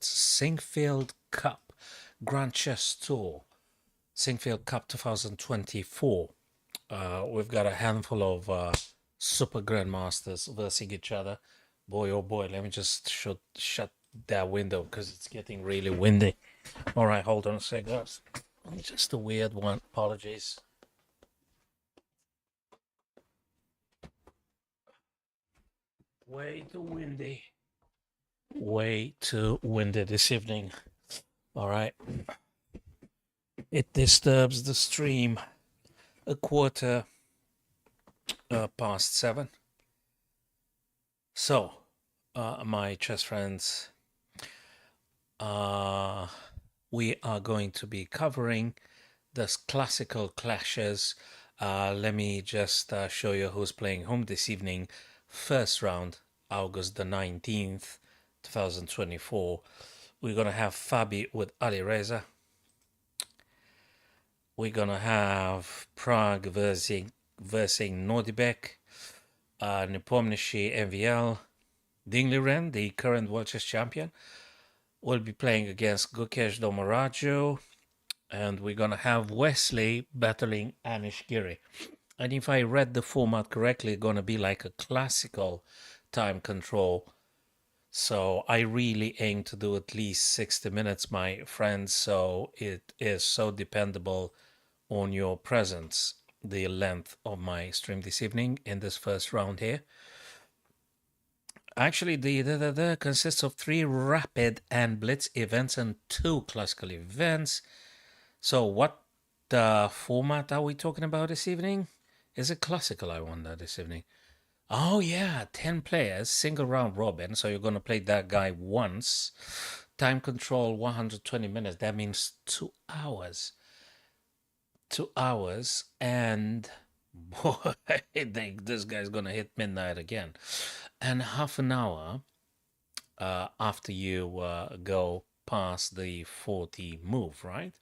It's Sinquefield Cup Grand Chess Tour, Sinquefield Cup 2024. We've got a handful of super grandmasters versing each other. Boy, oh boy, let me just shut that window because it's getting really windy. All right, hold on a sec, guys. Just a weird one. Apologies. Way too windy. Way too windy this evening. All right. It disturbs the stream. A quarter past 7. So, my chess friends, we are going to be covering the classical clashes. Let me just show you who's playing whom this evening. First round, August the 19th, 2024. We're going to have Fabi with Ali Reza. We're going to have Prague versing Nordibek, Nepomniachtchi MVL. Dingley Ren, the current world chess champion, will be playing against Gukesh Domarajo. And we're going to have Wesley battling Anish Giri. And if I read the format correctly, it's going to be like a classical time control. So I really aim to do at least 60 minutes, my friends. So it is so dependable on your presence, the length of my stream this evening in this first round here. Actually, the consists of 3 rapid and blitz events and 2 classical events. So what format are we talking about this evening? Is it classical, I wonder, this evening? Oh, yeah, 10 players, single round robin. So you're going to play that guy once. Time control, 120 minutes. That means 2 hours. 2 hours. And boy, this guy's going to hit midnight again. And half an hour after you go past the 40 move, right?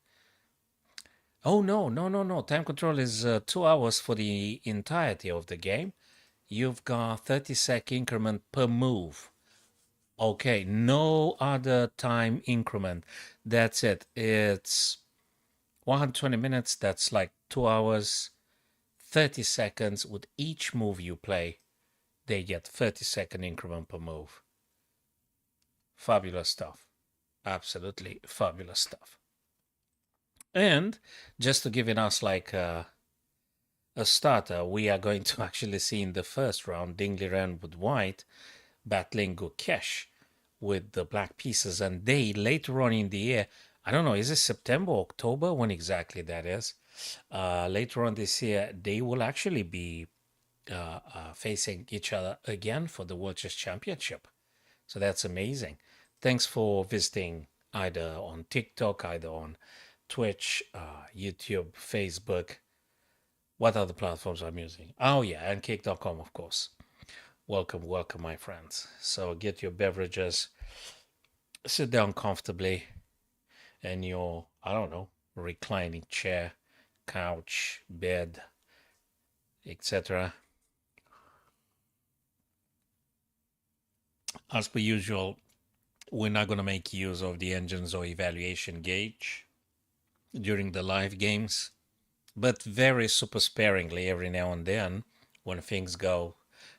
Oh, no. Time control is 2 hours for the entirety of the game. You've got 30-second increment per move. Okay, no other time increment. That's it. It's 120 minutes. That's like 2 hours, 30 seconds with each move you play. They get 30-second increment per move. Fabulous stuff. Absolutely fabulous stuff. And just to give us like a starter, we are going to actually see in the first round Dingley Ren with white battling Gukesh with the black pieces. And they later on in the year, I don't know, is it September, October? When exactly that is? Later on this year, they will actually be facing each other again for the World Chess Championship. So that's amazing. Thanks for visiting either on TikTok, either on Twitch, YouTube, Facebook. What other platforms I'm using? Oh, yeah, and Kick.com, of course. Welcome, my friends. So get your beverages, sit down comfortably in your, I don't know, reclining chair, couch, bed, etc. As per usual, we're not going to make use of the engines or evaluation gauge during the live games, but very super sparingly every now and then when things go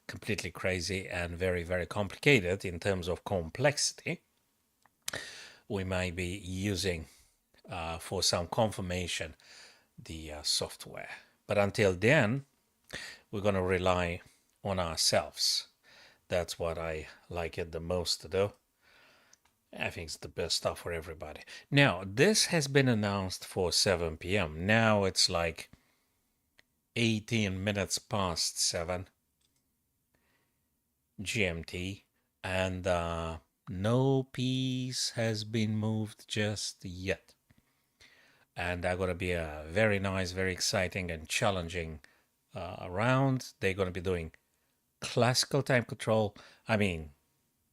completely crazy and very, very complicated in terms of complexity, we might be using for some confirmation the software. But until then, we're going to rely on ourselves. That's what I like it the most to do. I think it's the best stuff for everybody. Now, this has been announced for 7 p.m. Now it's like 18 minutes past 7 GMT, and no piece has been moved just yet. And they're going to be a very nice, very exciting and challenging round. They're going to be doing classical time control. I mean,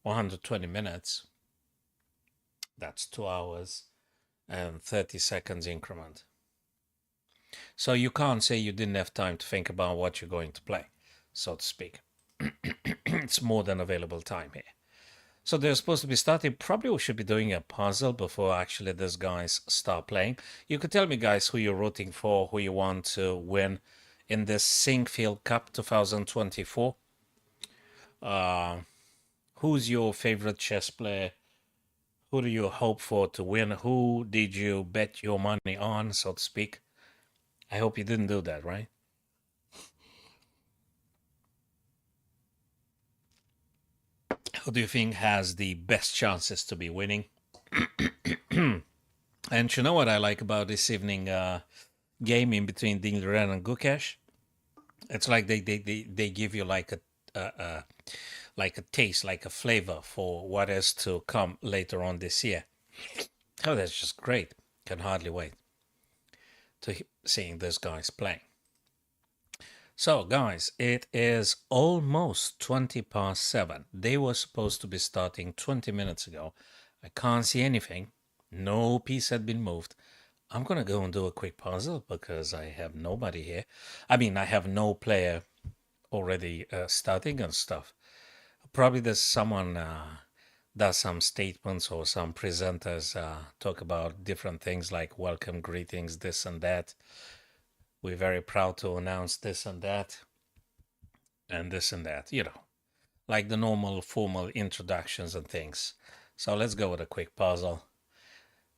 120 minutes. That's 2 hours and 30 seconds increment. So you can't say you didn't have time to think about what you're going to play, so to speak. It's more than available time here. So they're supposed to be starting. Probably we should be doing a puzzle before actually these guys start playing. You could tell me, guys, who you're rooting for, who you want to win in this Sinquefield Cup 2024. Uh, who's your favorite chess player? Who do you hope for to win? Who did you bet your money on, so to speak? I hope you didn't do that, right? Who do you think has the best chances to be winning? And you know what I like about this evening game in between Ding Liren and Gukesh? It's like they give you like a taste, like a flavor for what is to come later on this year. Oh, that's just great. Can hardly wait to seeing these guys playing. So, guys, it is almost 20 past 7. They were supposed to be starting 20 minutes ago. I can't see anything. No piece had been moved. I'm going to go and do a quick puzzle because I have nobody here. I mean, I have no player already starting and stuff. Probably there's someone does some statements or some presenters talk about different things like welcome, greetings, this and that. We're very proud to announce this and that, and this and that, like the normal formal introductions and things. So let's go with a quick puzzle.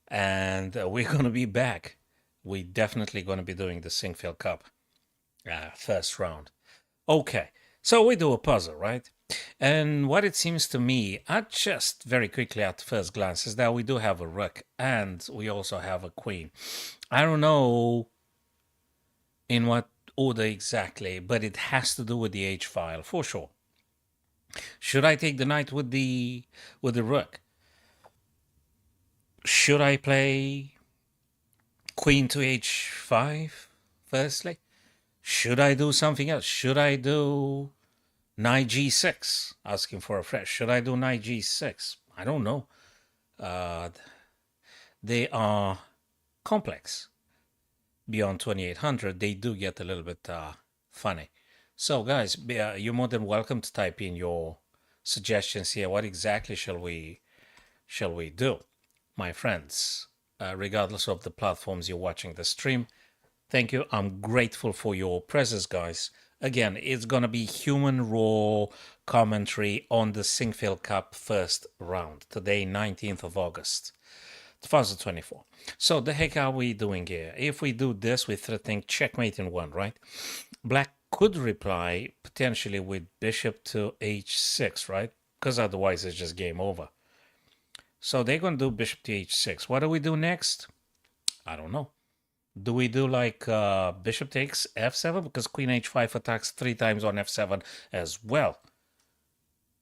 And we're going to be back. We're definitely going to be doing the Sinquefield Cup first round. Okay, so we do a puzzle, right? And what it seems to me, just very quickly at first glance, is that we do have a rook and we also have a queen. I don't know in what order exactly, but it has to do with the H file for sure. Should I take the knight with the rook? Should I play queen to h5 firstly? Should I do something else? Should I do knight g6? Asking for a fresh. Should I do knight g6? I don't know. They are complex. Beyond 2800, they do get a little bit funny. So, guys, you're more than welcome to type in your suggestions here. What exactly shall we do, my friends? Regardless of the platforms you're watching the stream, thank you. I'm grateful for your presence, guys. Again, it's gonna be human raw commentary on the Sinquefield Cup first round today, 19th of August. 2024. So the heck are we doing here? If we do this, we're threatening checkmate in one, right? Black could reply potentially with bishop to h6, right? Because otherwise it's just game over. So they're going to do bishop to h6. What do we do next? I don't know. Do we do like bishop takes f7? Because queen h5 attacks 3 times on f7 as well.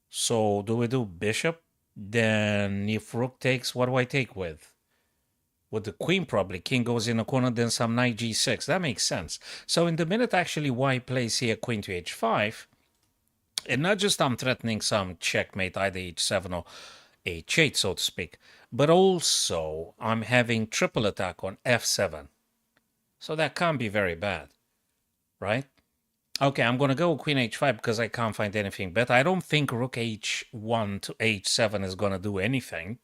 So do we do bishop? Then if rook takes, what do I take with? With the queen probably. King goes in a corner, then some knight g6. That makes sense. So in the minute actually white plays here queen to h5, and not just I'm threatening some checkmate, either h7 or h8, so to speak, but also I'm having triple attack on f7. So that can't be very bad, right? Okay, I'm going to go queen h5 because I can't find anything better. I don't think rook h1 to h7 is going to do anything.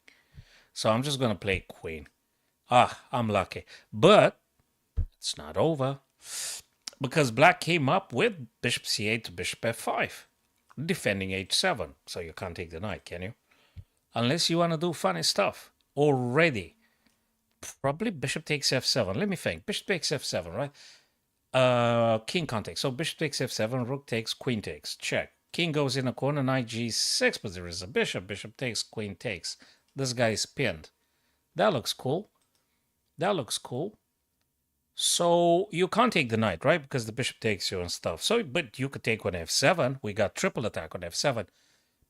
So I'm just going to play queen. I'm lucky. But it's not over. Because black came up with bishop c8 to bishop f5. Defending h7. So you can't take the knight, can you? Unless you want to do funny stuff. Already. Probably bishop takes f7. Let me think. Bishop takes f7, right? King can't take. So bishop takes f7, rook takes, queen takes. Check. King goes in a corner, knight g6, but there is a bishop. Bishop takes, queen takes. This guy is pinned. That looks cool. That looks cool. So you can't take the knight, right? Because the bishop takes you and stuff. So, but you could take on f7. We got triple attack on f7.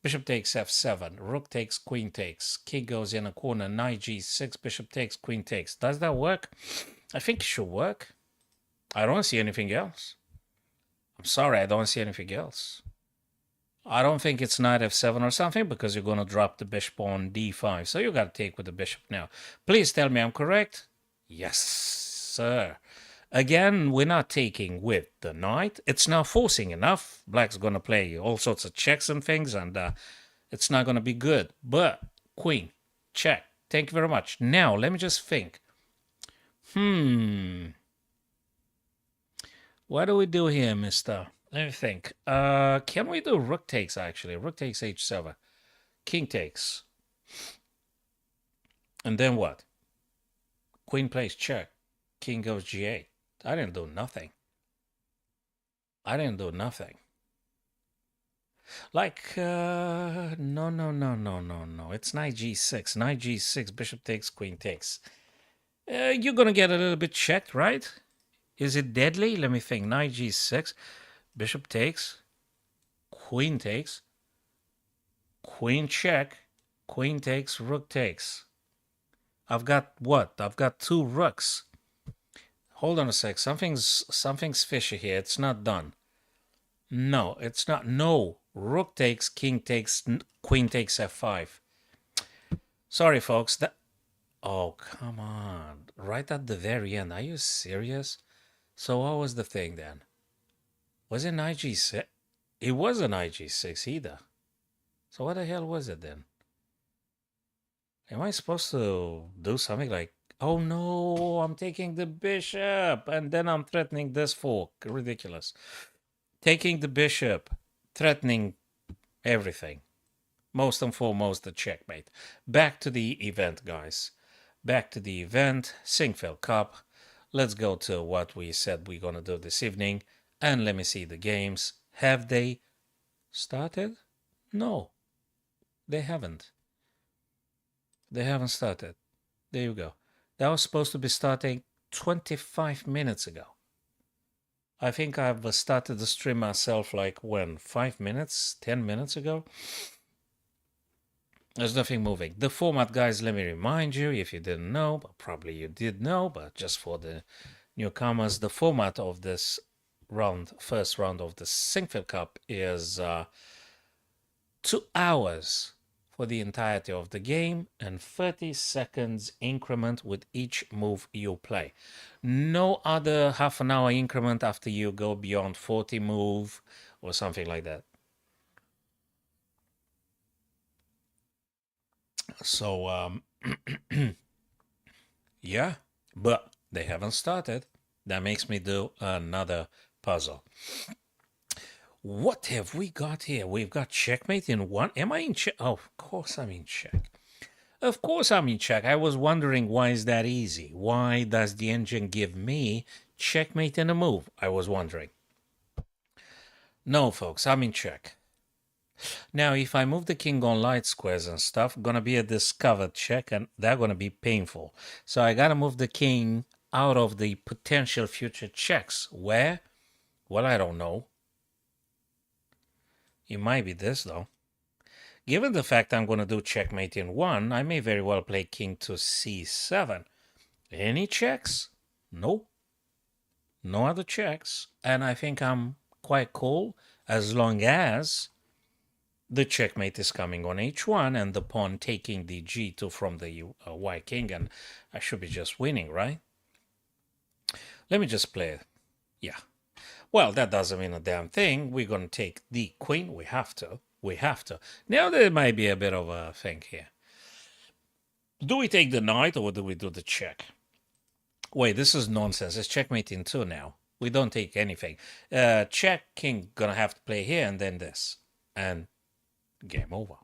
Bishop takes f7. Rook takes, queen takes. King goes in a corner, knight g6. Bishop takes, queen takes. Does that work? I think it should work. I don't see anything else. I'm sorry, I don't see anything else. I don't think it's knight f7 or something because you're going to drop the bishop on d5. So you got to take with the bishop now. Please tell me I'm correct. Yes, sir. Again, we're not taking with the knight. It's now forcing enough. Black's going to play all sorts of checks and things, and It's not going to be good. But queen, check. Thank you very much. Now, let me just think. What do we do here, mister? Let me think. Can we do rook takes, actually? Rook takes h7. King takes. And then what? Queen plays check. King goes g8. I didn't do nothing. I didn't do nothing. Like, no. It's knight g6. Knight g6, bishop takes, queen takes. You're going to get a little bit checked, right? Is it deadly? Let me think. Knight g6, bishop takes, queen takes, queen check, queen takes, rook takes. I've got what? I've got 2 rooks. Hold on a sec. Something's fishy here. It's not done. No, it's not. No. Rook takes, king takes, queen takes f5. Sorry, folks. Oh, come on. Right at the very end. Are you serious? So what was the thing then? Was it knight g6? It wasn't knight g6 either. So what the hell was it then? Am I supposed to do something like, oh no, I'm taking the bishop and then I'm threatening this fork? Ridiculous. Taking the bishop, threatening everything. Most and foremost, the checkmate. Back to the event, guys. Back to the event, Sinquefield Cup. Let's go to what we said we're going to do this evening. And let me see the games. Have they started? No, they haven't. They haven't started. There you go. That was supposed to be starting 25 minutes ago. I think I've started the stream myself like when? 5 minutes? 10 minutes ago? There's nothing moving. The format, guys, let me remind you, if you didn't know, but probably you did know, but just for the newcomers, the format of this round, first round of the Sinquefield Cup is 2 hours for the entirety of the game and 30 seconds increment with each move you play. No other half an hour increment after you go beyond 40 move or something like that. So, yeah, but they haven't started. That makes me do another puzzle. What have we got here? We've got checkmate in 1. Am I in check? Oh, of course I'm in check. Of course I'm in check. I was wondering, why is that easy? Why does the engine give me checkmate in a move? I was wondering. No, folks, I'm in check. Now, if I move the king on light squares and stuff, gonna be a discovered check, and they're gonna be painful. So I gotta move the king out of the potential future checks. Where? Well, I don't know. It might be this, though. Given the fact I'm going to do checkmate in 1, I may very well play king to c7. Any checks? No. No other checks. And I think I'm quite cool as long as the checkmate is coming on h1 and the pawn taking the g2 from the white king, and I should be just winning, right? Let me just play it. Yeah. Well, that doesn't mean a damn thing. We're going to take the queen. We have to. We have to. Now there might be a bit of a thing here. Do we take the knight or do we do the check? Wait, this is nonsense. It's checkmate in 2 now. We don't take anything. Check, king gonna have to play here and then this. And game over.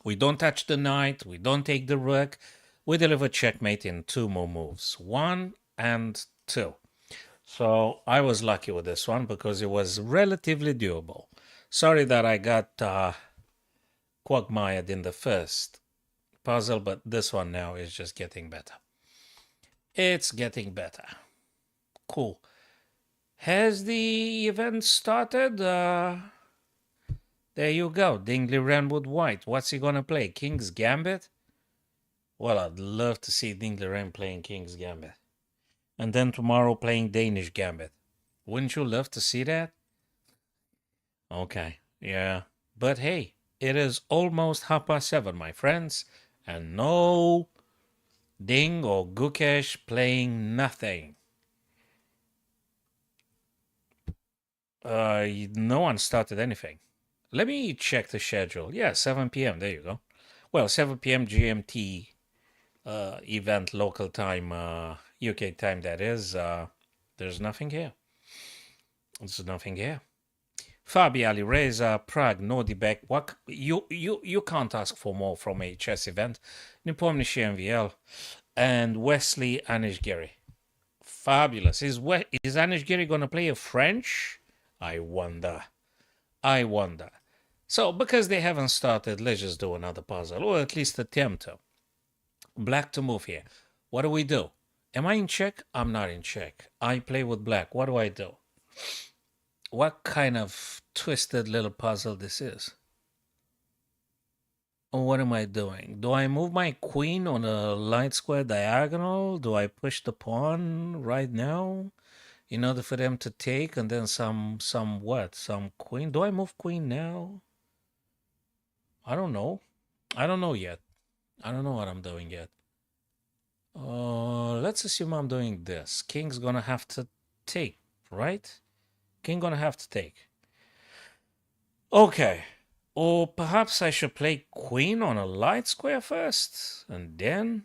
We don't touch the knight. We don't take the rook. We deliver checkmate in 2 more moves. 1 and 2. So I was lucky with this one because it was relatively doable. Sorry that I got quagmired in the first puzzle, but this one now is just getting better. It's getting better. Cool. Has the event started? There you go. Dingley Renwood White. What's he gonna play? King's Gambit? Well, I'd love to see Dingley Ren playing King's Gambit. And then tomorrow playing Danish Gambit. Wouldn't you love to see that? Okay, yeah. But hey, it is almost 7:30, my friends. And no Ding or Gukesh playing nothing. No one started anything. Let me check the schedule. Yeah, 7 p.m. There you go. Well, 7 p.m. GMT event, local time, UK time, that is. There's nothing here. There's nothing here. Fabi Reza, Prague, Nordibek. What you can't ask for more from a chess event. Nepomniachtchi MVL and Wesley Anishgiri. Fabulous. Is Anishgiri going to play a French? I wonder. I wonder. So because they haven't started, let's just do another puzzle, or at least attempt to. Black to move here. What do we do? Am I in check? I'm not in check. I play with black. What do I do? What kind of twisted little puzzle this is? What am I doing? Do I move my queen on a light square diagonal? Do I push the pawn right now in order for them to take, and then some queen? Do I move queen now? I don't know. I don't know yet. I don't know what I'm doing yet. Let's assume I'm doing this. King's gonna have to take, right? King gonna have to take. Okay. Or perhaps I should play queen on a light square first, and then...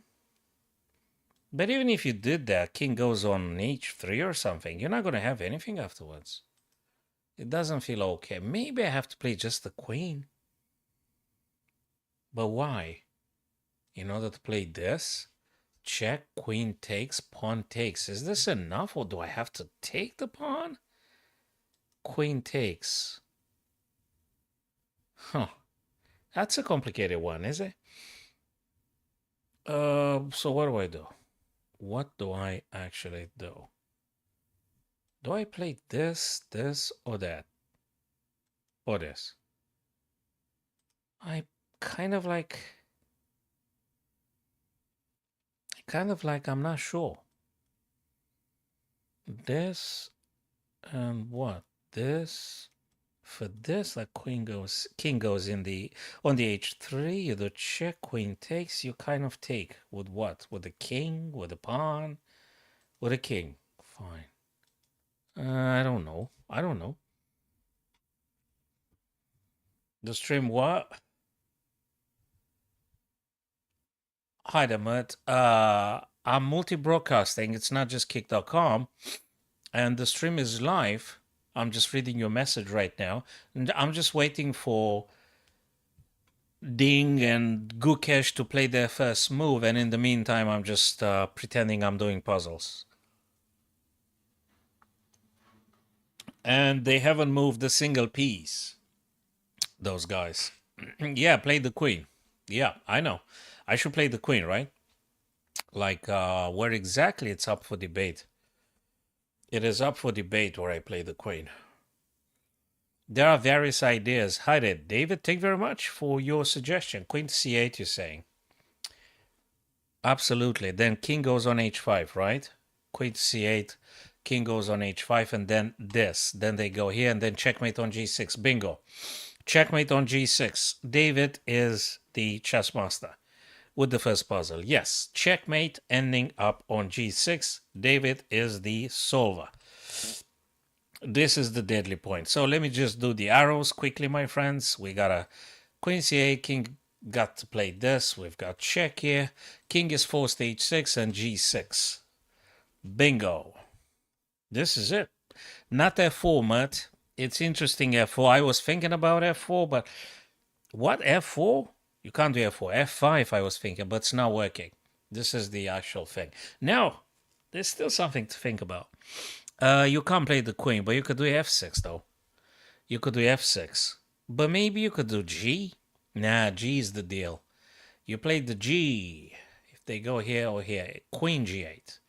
But even if you did that, king goes on h3 or something, you're not gonna have anything afterwards. It doesn't feel okay. Maybe I have to play just the queen. But why? In order to play this? Check, queen takes, pawn takes. Is this enough, or do I have to take the pawn? Queen takes. Huh. That's a complicated one, is it? So what do I do? What do I actually do? Do I play this, or that? Or this? I kind of like... I'm not sure. This and what? This... For this, like king goes in on the h3, you do check, queen takes, you kind of take. With what? With the king, with the pawn, with a king. Fine. I don't know. The stream what? Hi there, Mert. I'm multi-broadcasting. It's not just kick.com. And the stream is live. I'm just reading your message right now. And I'm just waiting for Ding and Gukesh to play their first move. And in the meantime, I'm just pretending I'm doing puzzles. And they haven't moved a single piece, those guys. Yeah, play the queen. Yeah, I know. I should play the queen, right? Like, where exactly it's up for debate. It is up for debate where I play the queen. There are various ideas. Hi there, David. Thank you very much for your suggestion. Queen to c8, you're saying. Absolutely. Then king goes on h5, right? Queen to c8, king goes on h5, and then this. Then they go here, and then checkmate on g6. Bingo. Checkmate on g6. David is the chess master with the first puzzle. Yes, checkmate ending up on g6. David is the solver. This is the deadly point. So let me just do the arrows quickly, my friends. We got a queen c8, king got to play this. We've got check here. King is forced to h6 and g6. Bingo. This is it. Not f4, Matt. It's interesting, f4. I was thinking about f4, but what, f4? You can't do f4. f5 I was thinking, but it's not working. This is the actual thing. Now, there's still something to think about. You can't play the queen, but you could do f6, though. You could do f6. But maybe you could do g. Nah, g is the deal. You played the g. If they go here or here, queen g8.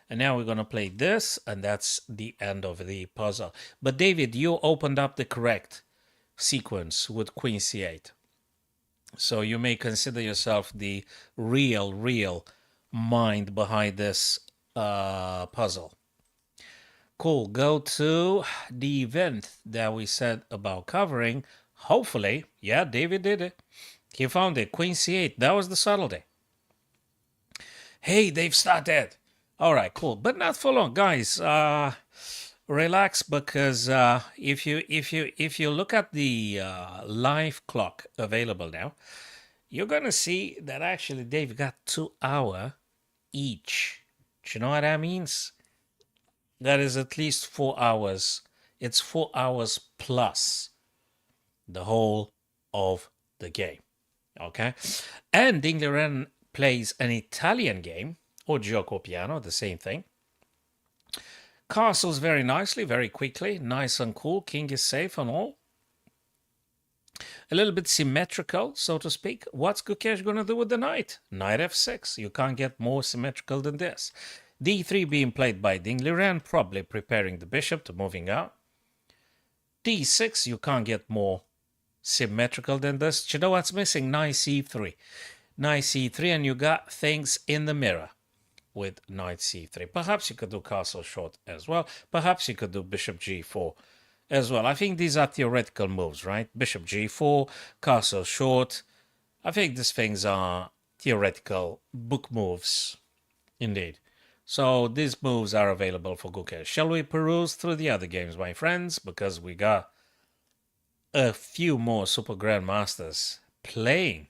And now we're going to play this, and that's the end of the puzzle. But David, you opened up the correct sequence with queen c8. So you may consider yourself the real mind behind this puzzle. Cool. Go to the event that we said about covering. Hopefully, yeah, David did it. He found it. Queen c8. That was the subtlety. Hey, they've started. All right, cool. But not for long, guys. Relax, because if you look at the live clock available now, you're gonna see that actually they've got 2 hour each. Do you know what that means? That is at least 4 hours. It's 4 hours plus the whole of the game. Okay, and Dingleren plays an Italian game, or Gioco Piano, the same thing. Castles very nicely, very quickly, nice and cool. King is safe and all. A little bit symmetrical, so to speak. What's Gukesh going to do with the knight? Knight f6. You can't get more symmetrical than this. d3 being played by Dingliren, probably preparing the bishop to moving out. d6, you can't get more symmetrical than this. Do you know what's missing? Knight c3. Knight c3, and you got things in the mirror with knight c3. Perhaps you could do castle short as well. Perhaps you could do bishop g4 as well. I think these are theoretical moves, right? Bishop g4, castle short. I think these things are theoretical book moves, indeed. So these moves are available for Gukesh. Shall we peruse through the other games, my friends? Because we got a few more Super Grandmasters playing.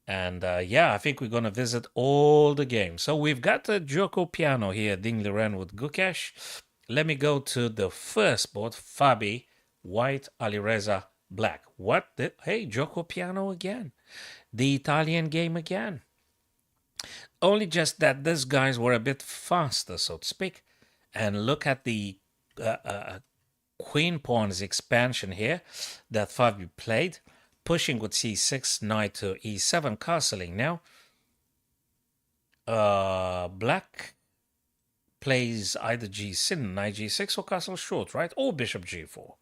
And yeah, I think we're going to visit all the games. So we've got a Gioco Piano here, Dingliren with Gukesh. Let me go to the first board, Fabi, white, Alireza, black. Hey, Gioco Piano again. The Italian game again. Only just that these guys were a bit faster, so to speak. And look at the Queen Pawn's expansion here that Fabi played. Pushing with c6, knight to e7, castling now. Black plays either g6, knight g6, or castle short, right? Or bishop g4.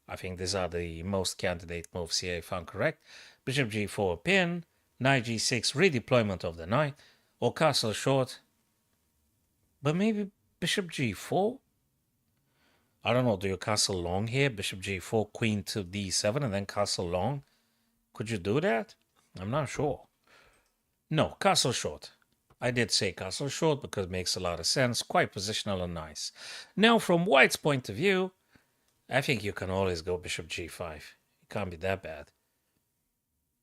I think these are the most candidate moves here, if I'm correct. Bishop g4 pin, knight g6, redeployment of the knight, or castle short. But maybe bishop g4? I don't know, do you castle long here? Bishop g4, queen to d7, and then castle long? Could you do that? I'm not sure. No, castle short. I did say castle short because it makes a lot of sense. Quite positional and nice. Now, from white's point of view, I think you can always go bishop g5. It can't be that bad.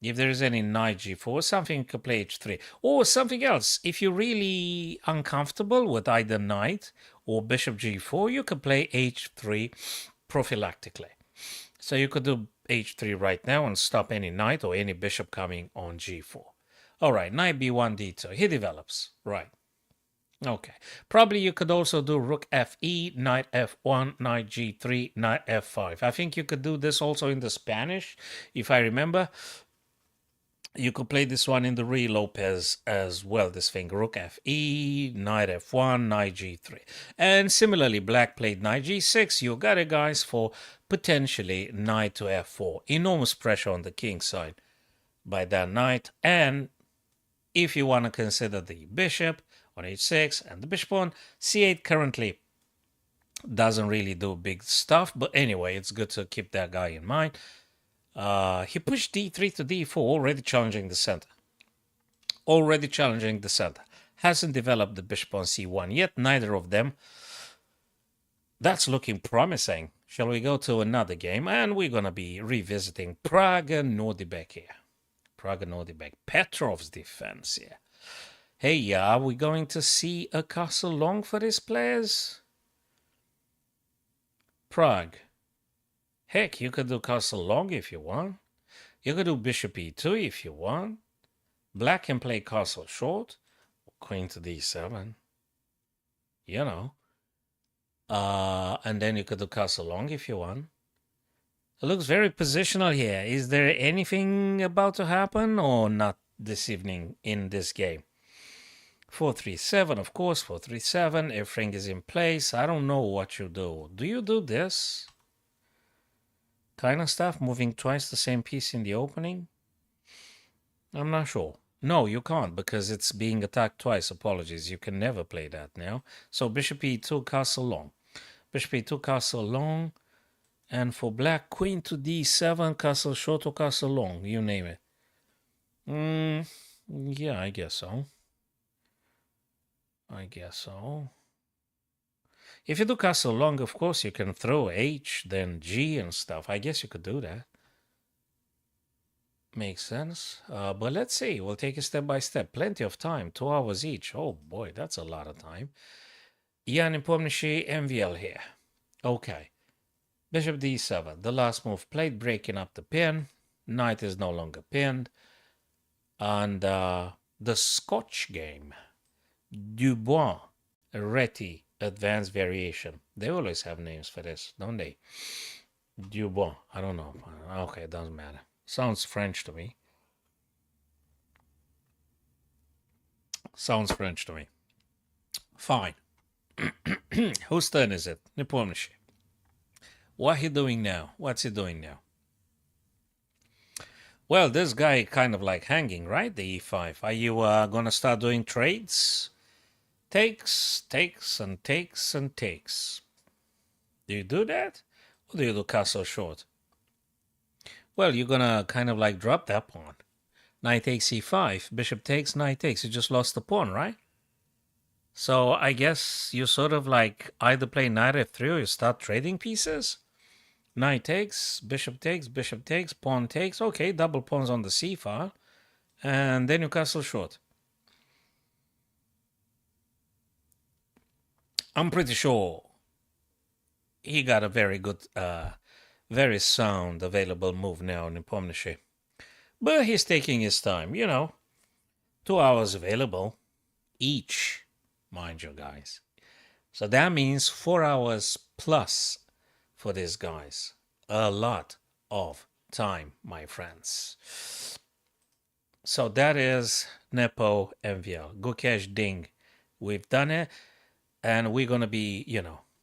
If there is any knight g4, something you can play h3. Or something else. If you're really uncomfortable with either knight or bishop g4, you can play h3 prophylactically. So you could do h3 right now and stop any knight or any bishop coming on g4. All right, knight b1, d2. He develops. Right. Okay. Probably you could also do rook fe, knight f1, knight g3, knight f5. I think you could do this also in the Spanish, if I remember. You could play this one in the Ruy Lopez as well, this thing. Rook fe, knight f1, knight g3. And similarly, black played knight g6. You got it, guys, for potentially knight to f4. Enormous pressure on the king side by that knight. And if you want to consider the bishop on h6 and the bishop on c8 currently doesn't really do big stuff. But anyway, it's good to keep that guy in mind. He pushed d3 to d4, already challenging the center. Already challenging the center. Hasn't developed the bishop on c1 yet, neither of them. That's looking promising. Shall we go to another game? And we're going to be revisiting Praga Nordibek here. Praga Nordibek. Petrov's defense here. Hey, are we going to see a castle long for these players? Prague. Heck, you could do castle long if you want. You could do bishop e2 if you want. Black can play castle short. Queen to d7. You know. And then you could do castle long if you want. It looks very positional here. Is there anything about to happen or not this evening in this game? 4-3-7, of course, 4-3-7. Everything is in place. I don't know what you do. Do you do this kind of stuff? Moving twice the same piece in the opening? I'm not sure. No, you can't because it's being attacked twice. Apologies. You can never play that now. So bishop e2, castle long. Bishop e2, castle long. And for black, queen to d7, castle short or castle long. You name it. Yeah, I guess so. If you do castle long, of course, you can throw H, then G and stuff. I guess you could do that. Makes sense. But let's see. We'll take it step by step. Plenty of time. 2 hours each. Oh boy, that's a lot of time. Ja, nie pomnishi MVL here. Okay. Bishop d7. The last move played, breaking up the pin. Knight is no longer pinned. And the Scotch game. Dubois, Reti, advanced variation. They always have names for this, don't they? Dubois. I don't know. Okay, it doesn't matter. Sounds French to me. Sounds French to me. Fine. Whose turn is it? Не помнишь. What he doing now? What's he doing now? Well, this guy kind of like hanging, right? The e5. Are you gonna start doing trades? Takes, takes, and takes, and takes. Do you do that? Or do you do castle short? Well, you're gonna kind of like drop that pawn. Knight takes e5, bishop takes, knight takes. You just lost the pawn, right? So I guess you sort of like either play knight f3 or you start trading pieces. Knight takes, bishop takes, pawn takes. Okay, double pawns on the c file. And then you castle short. I'm pretty sure he got a very good, very sound available move now in Pomnishi. But he's taking his time, 2 hours available each, mind you, guys. So that means 4 hours plus for these guys. A lot of time, my friends. So that is Nepo MVL. Gukesh Ding. We've done it. And we're going to be,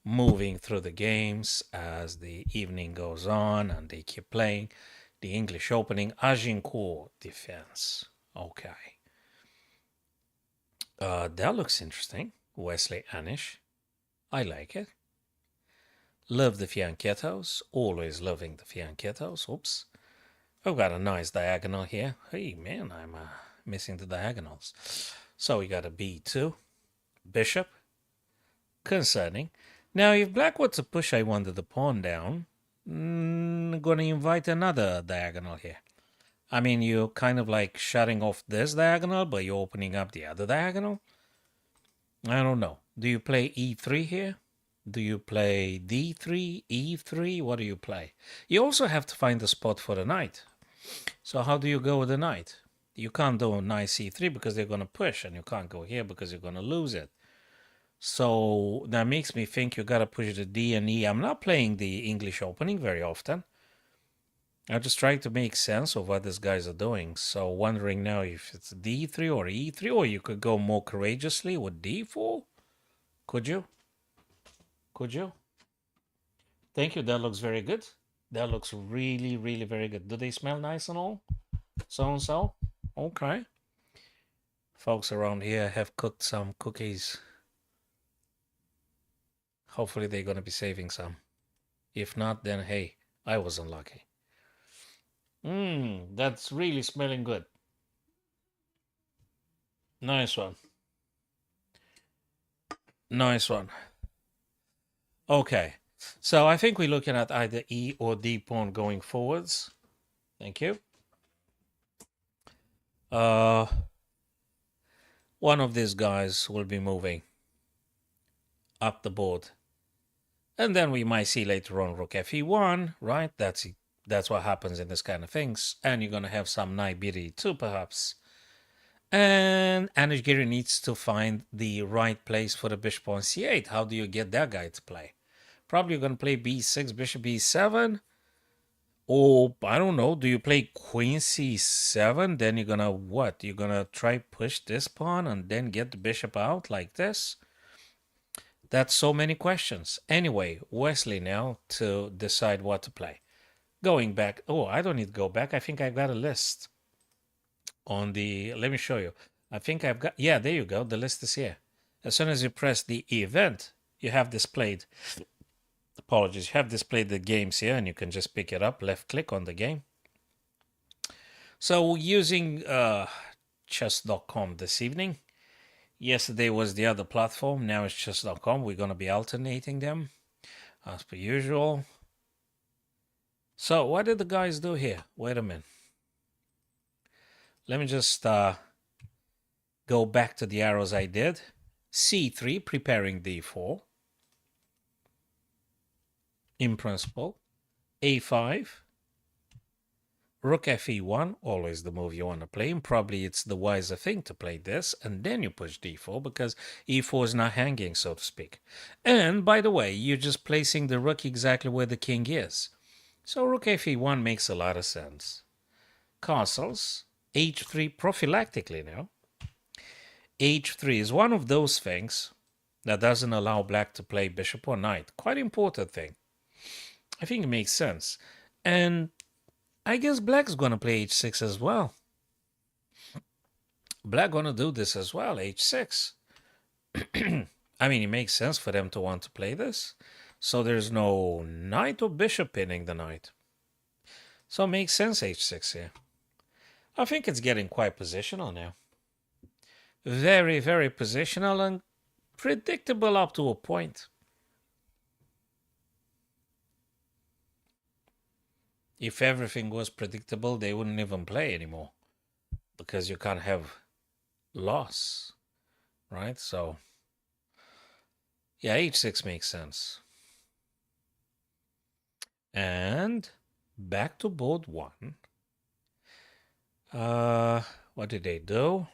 moving through the games as the evening goes on and they keep playing. The English opening, Agincourt defense. Okay. That looks interesting. Wesley Anish. I like it. Love the fianchettos. Always loving the fianchettos. Oops. I've got a nice diagonal here. Hey, man, I'm missing the diagonals. So we got a b2. Bishop. Concerning. Now, if black were to push, I wanted the pawn down. I'm going to invite another diagonal here. I mean, you're kind of like shutting off this diagonal, but you're opening up the other diagonal. I don't know. Do you play e3 here? Do you play d3, e3? What do you play? You also have to find a spot for the knight. So how do you go with the knight? You can't do knight c3 because they're going to push, and you can't go here because you're going to lose it. So that makes me think you got to push the D and E. I'm not playing the English opening very often. I'm just trying to make sense of what these guys are doing. So wondering now if it's D3 or E3, or you could go more courageously with D4. Could you? Could you? Thank you. That looks very good. That looks really, really very good. Do they smell nice and all? So. Okay. Folks around here have cooked some cookies. Hopefully they're going to be saving some. If not, then hey, I was unlucky. That's really smelling good. Nice one. Nice one. Okay. So I think we're looking at either E or D pawn going forwards. Thank you. One of these guys will be moving up the board. And then we might see later on rook fe1, right? That's what happens in this kind of things. And you're going to have some knight bd2 perhaps. And Anish Giri needs to find the right place for the bishop on c8. How do you get that guy to play? Probably going to play b6, bishop b7. Or, I don't know, do you play queen c7? Then you're going to what? You're going to try push this pawn and then get the bishop out like this? That's so many questions. Anyway, Wesley now to decide what to play. Going back. Oh, I don't need to go back. I think I've got a list on the... Let me show you. I think I've got... Yeah, there you go. The list is here. As soon as you press the event, you have displayed... Apologies. You have displayed the games here, and you can just pick it up. Left click on the game. So using chess.com this evening, Yesterday was the other platform. Now it's chess.com. We're going to be alternating them as per usual. So what did the guys do here? Wait a minute. Let me just go back to the arrows I did. C3, preparing D4. In principle. A5. Rook fe1, always the move you want to play. And probably it's the wiser thing to play this. And then you push d4 because e4 is not hanging, so to speak. And by the way, you're just placing the rook exactly where the king is. So rook fe1 makes a lot of sense. Castles. h3 prophylactically now. h3 is one of those things that doesn't allow black to play bishop or knight. Quite important thing. I think it makes sense. And I guess black's going to play h6 as well. Black going to do this as well, h6. I mean, it makes sense for them to want to play this. So there's no knight or bishop pinning the knight. So it makes sense, h6 here. I think it's getting quite positional now. Very, very positional and predictable up to a point. If everything was predictable, they wouldn't even play anymore because you can't have loss, right? So, yeah, h6 makes sense. And back to board one. What did they do?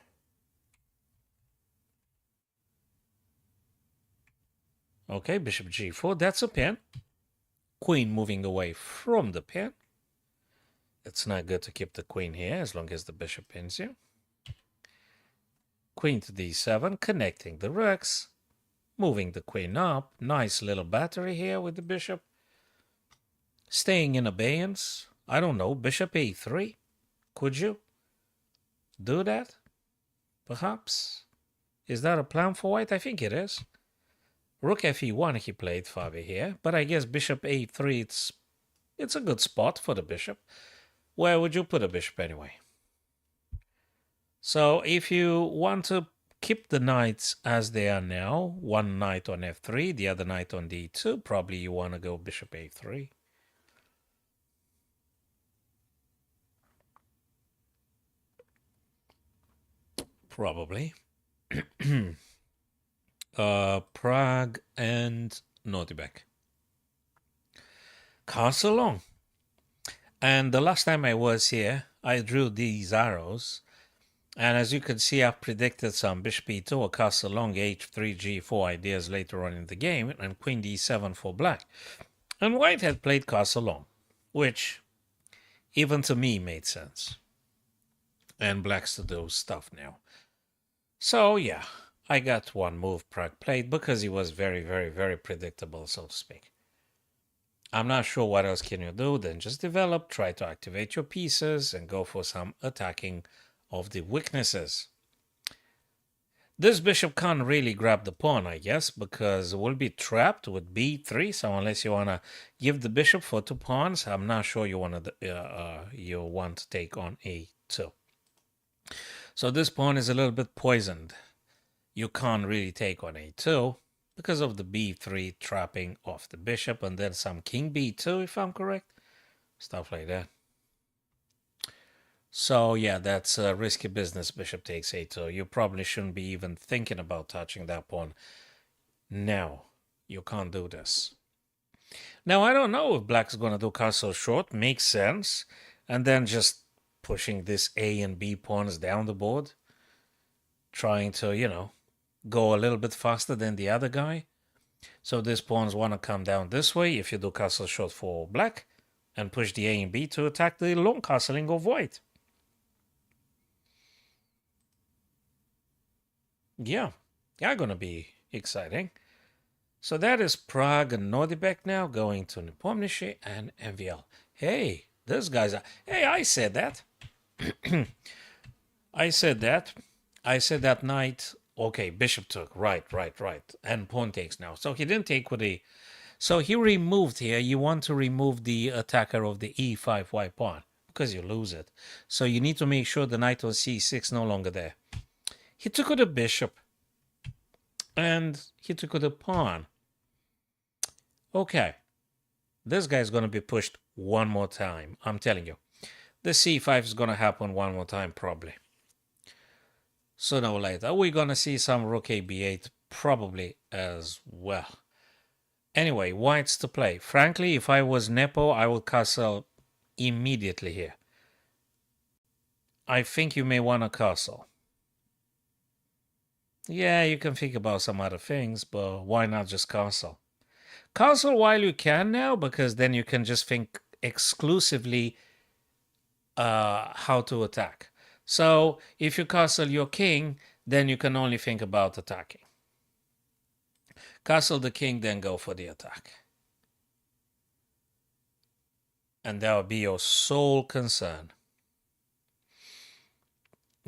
Okay, bishop g4, that's a pin. Queen moving away from the pin. It's not good to keep the queen here as long as the bishop pins you. Queen to d7, connecting the rooks. Moving the queen up. Nice little battery here with the bishop. Staying in abeyance. I don't know, bishop a3. Could you do that? Perhaps? Is that a plan for white? I think it is. Rook fe1 he played Fabi here. But I guess bishop a3, it's a good spot for the bishop. Where would you put a bishop anyway? So if you want to keep the knights as they are now, one knight on f3, the other knight on d2, probably you want to go bishop a3. Probably. Prague and Nordbeck. Castle long. And the last time I was here, I drew these arrows. And as you can see, I've predicted some bishop e2 or castle long, h3, g4 ideas later on in the game, and queen d7 for black. And white had played castle long, which even to me made sense. And black's to do stuff now. So yeah, I got one move Prague played because he was very, very, very predictable, so to speak. I'm not sure what else can you do than just develop, try to activate your pieces, and go for some attacking of the weaknesses. This bishop can't really grab the pawn, I guess, because it will be trapped with b3. So unless you want to give the bishop for 2 pawns, I'm not sure you want to take on a2. So this pawn is a little bit poisoned. You can't really take on a2 because of the b3 trapping off the bishop, and then some king b2, if I'm correct. Stuff like that. So yeah, that's a risky business. Bishop takes a2. You probably shouldn't be even thinking about touching that pawn. Now, you can't do this. Now, I don't know if black's going to do castle short. Makes sense. And then just pushing this a and b pawns down the board. Trying to, you know, go a little bit faster than the other guy. So these pawns want to come down this way if you do castle short for black. And push the a and b to attack the long castling of white. Yeah, going to be exciting. So that is Prague and Nordbeck now going to Nepomniachtchi and MVL. Hey, those guys are... Hey, I said that. I said that knight... Okay, bishop took. Right. And pawn takes now. So he didn't take with the... So he removed here. You want to remove the attacker of the e5 white pawn because you lose it. So you need to make sure the knight on c6 no longer there. He took with a bishop. and he took the pawn. Okay, this guy's going to be pushed one more time. I'm telling you. The c5 is going to happen one more time probably. Sooner or later. We're going to see some rook a b8 probably as well. Anyway, white's to play. Frankly, if I was Nepo, I would castle immediately here. I think you may want to castle. Yeah, you can think about some other things, but why not just castle? Castle while you can now, because then you can just think exclusively how to attack. So if you castle your king, then you can only think about attacking. Castle the king, then go for the attack. And that will be your sole concern.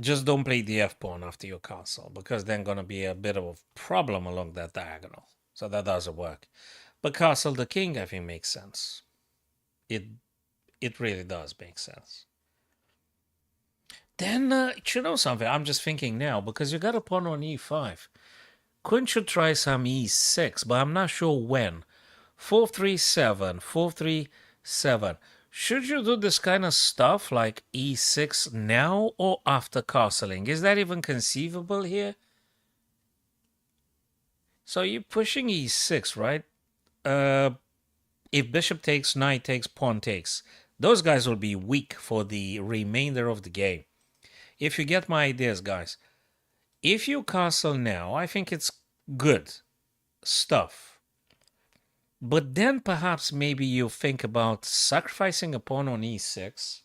Just don't play the f-pawn after your castle, because then going to be a bit of a problem along that diagonal. So that doesn't work. But castle the king, I think, makes sense. It really does make sense. Then, you know something? I'm just thinking now, because you got a pawn on e5. Couldn't you try some e6? But I'm not sure when. 4-3-7, 4-3-7. Should you do this kind of stuff like e6 now or after castling? Is that even conceivable here? So you're pushing e6, right? If bishop takes, knight takes, pawn takes, those guys will be weak for the remainder of the game. If you get my ideas, guys. If you castle now, I think it's good stuff. But then perhaps maybe you think about sacrificing a pawn on e6.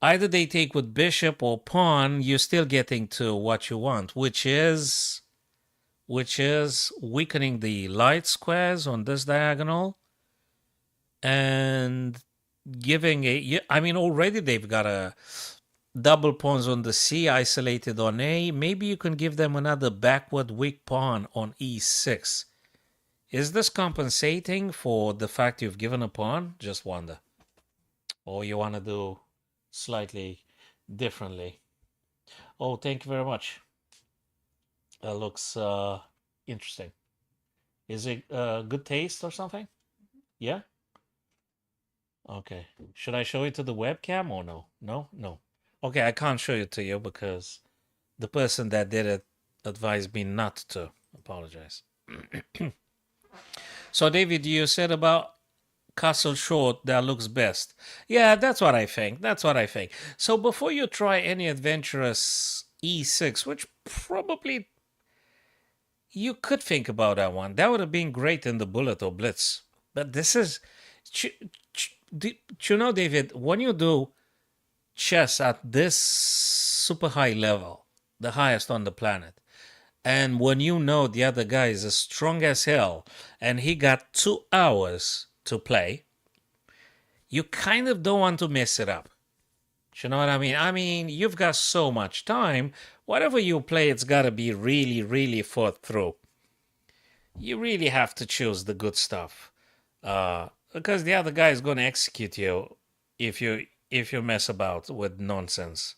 Either they take with bishop or pawn, you're still getting to what you want, which is weakening the light squares on this diagonal and giving I mean, already they've got a double pawns on the C, isolated on A. Maybe you can give them another backward weak pawn on E6. Is this compensating for the fact you've given a pawn? Just wonder. Or you want to do slightly differently. Oh, thank you very much. That looks interesting. Is it good taste or something? Yeah? Okay. Should I show it to the webcam or no? No? No. Okay, I can't show it to you because the person that did it advised me not to. Apologize. So, David, you said about castle short, that looks best. Yeah, that's what I think. That's what I think. So before you try any adventurous e6, which probably you could think about that one. That would have been great in the bullet or blitz. But this is... you know, David, when you do chess at this super high level, the highest on the planet, and when you know the other guy is as strong as hell and he got 2 hours to play, you kind of don't want to mess it up. You know what I mean? I mean, you've got so much time. Whatever you play, it's got to be really, really thought through. You really have to choose the good stuff. Because the other guy is going to execute you if you mess about with nonsense.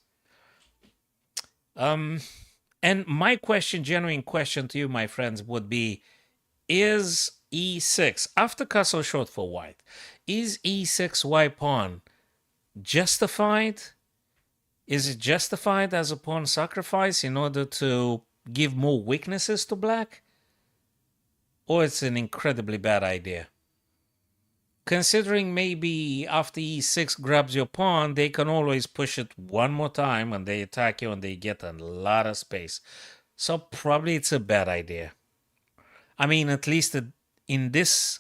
And my question, genuine question to you, my friends, would be, is e6, after castle short for white, is e6 white pawn justified? Is it justified as a pawn sacrifice in order to give more weaknesses to black? Or it's an incredibly bad idea? Considering maybe after e6 grabs your pawn, they can always push it one more time and they attack you and they get a lot of space. So probably it's a bad idea. I mean, at least in this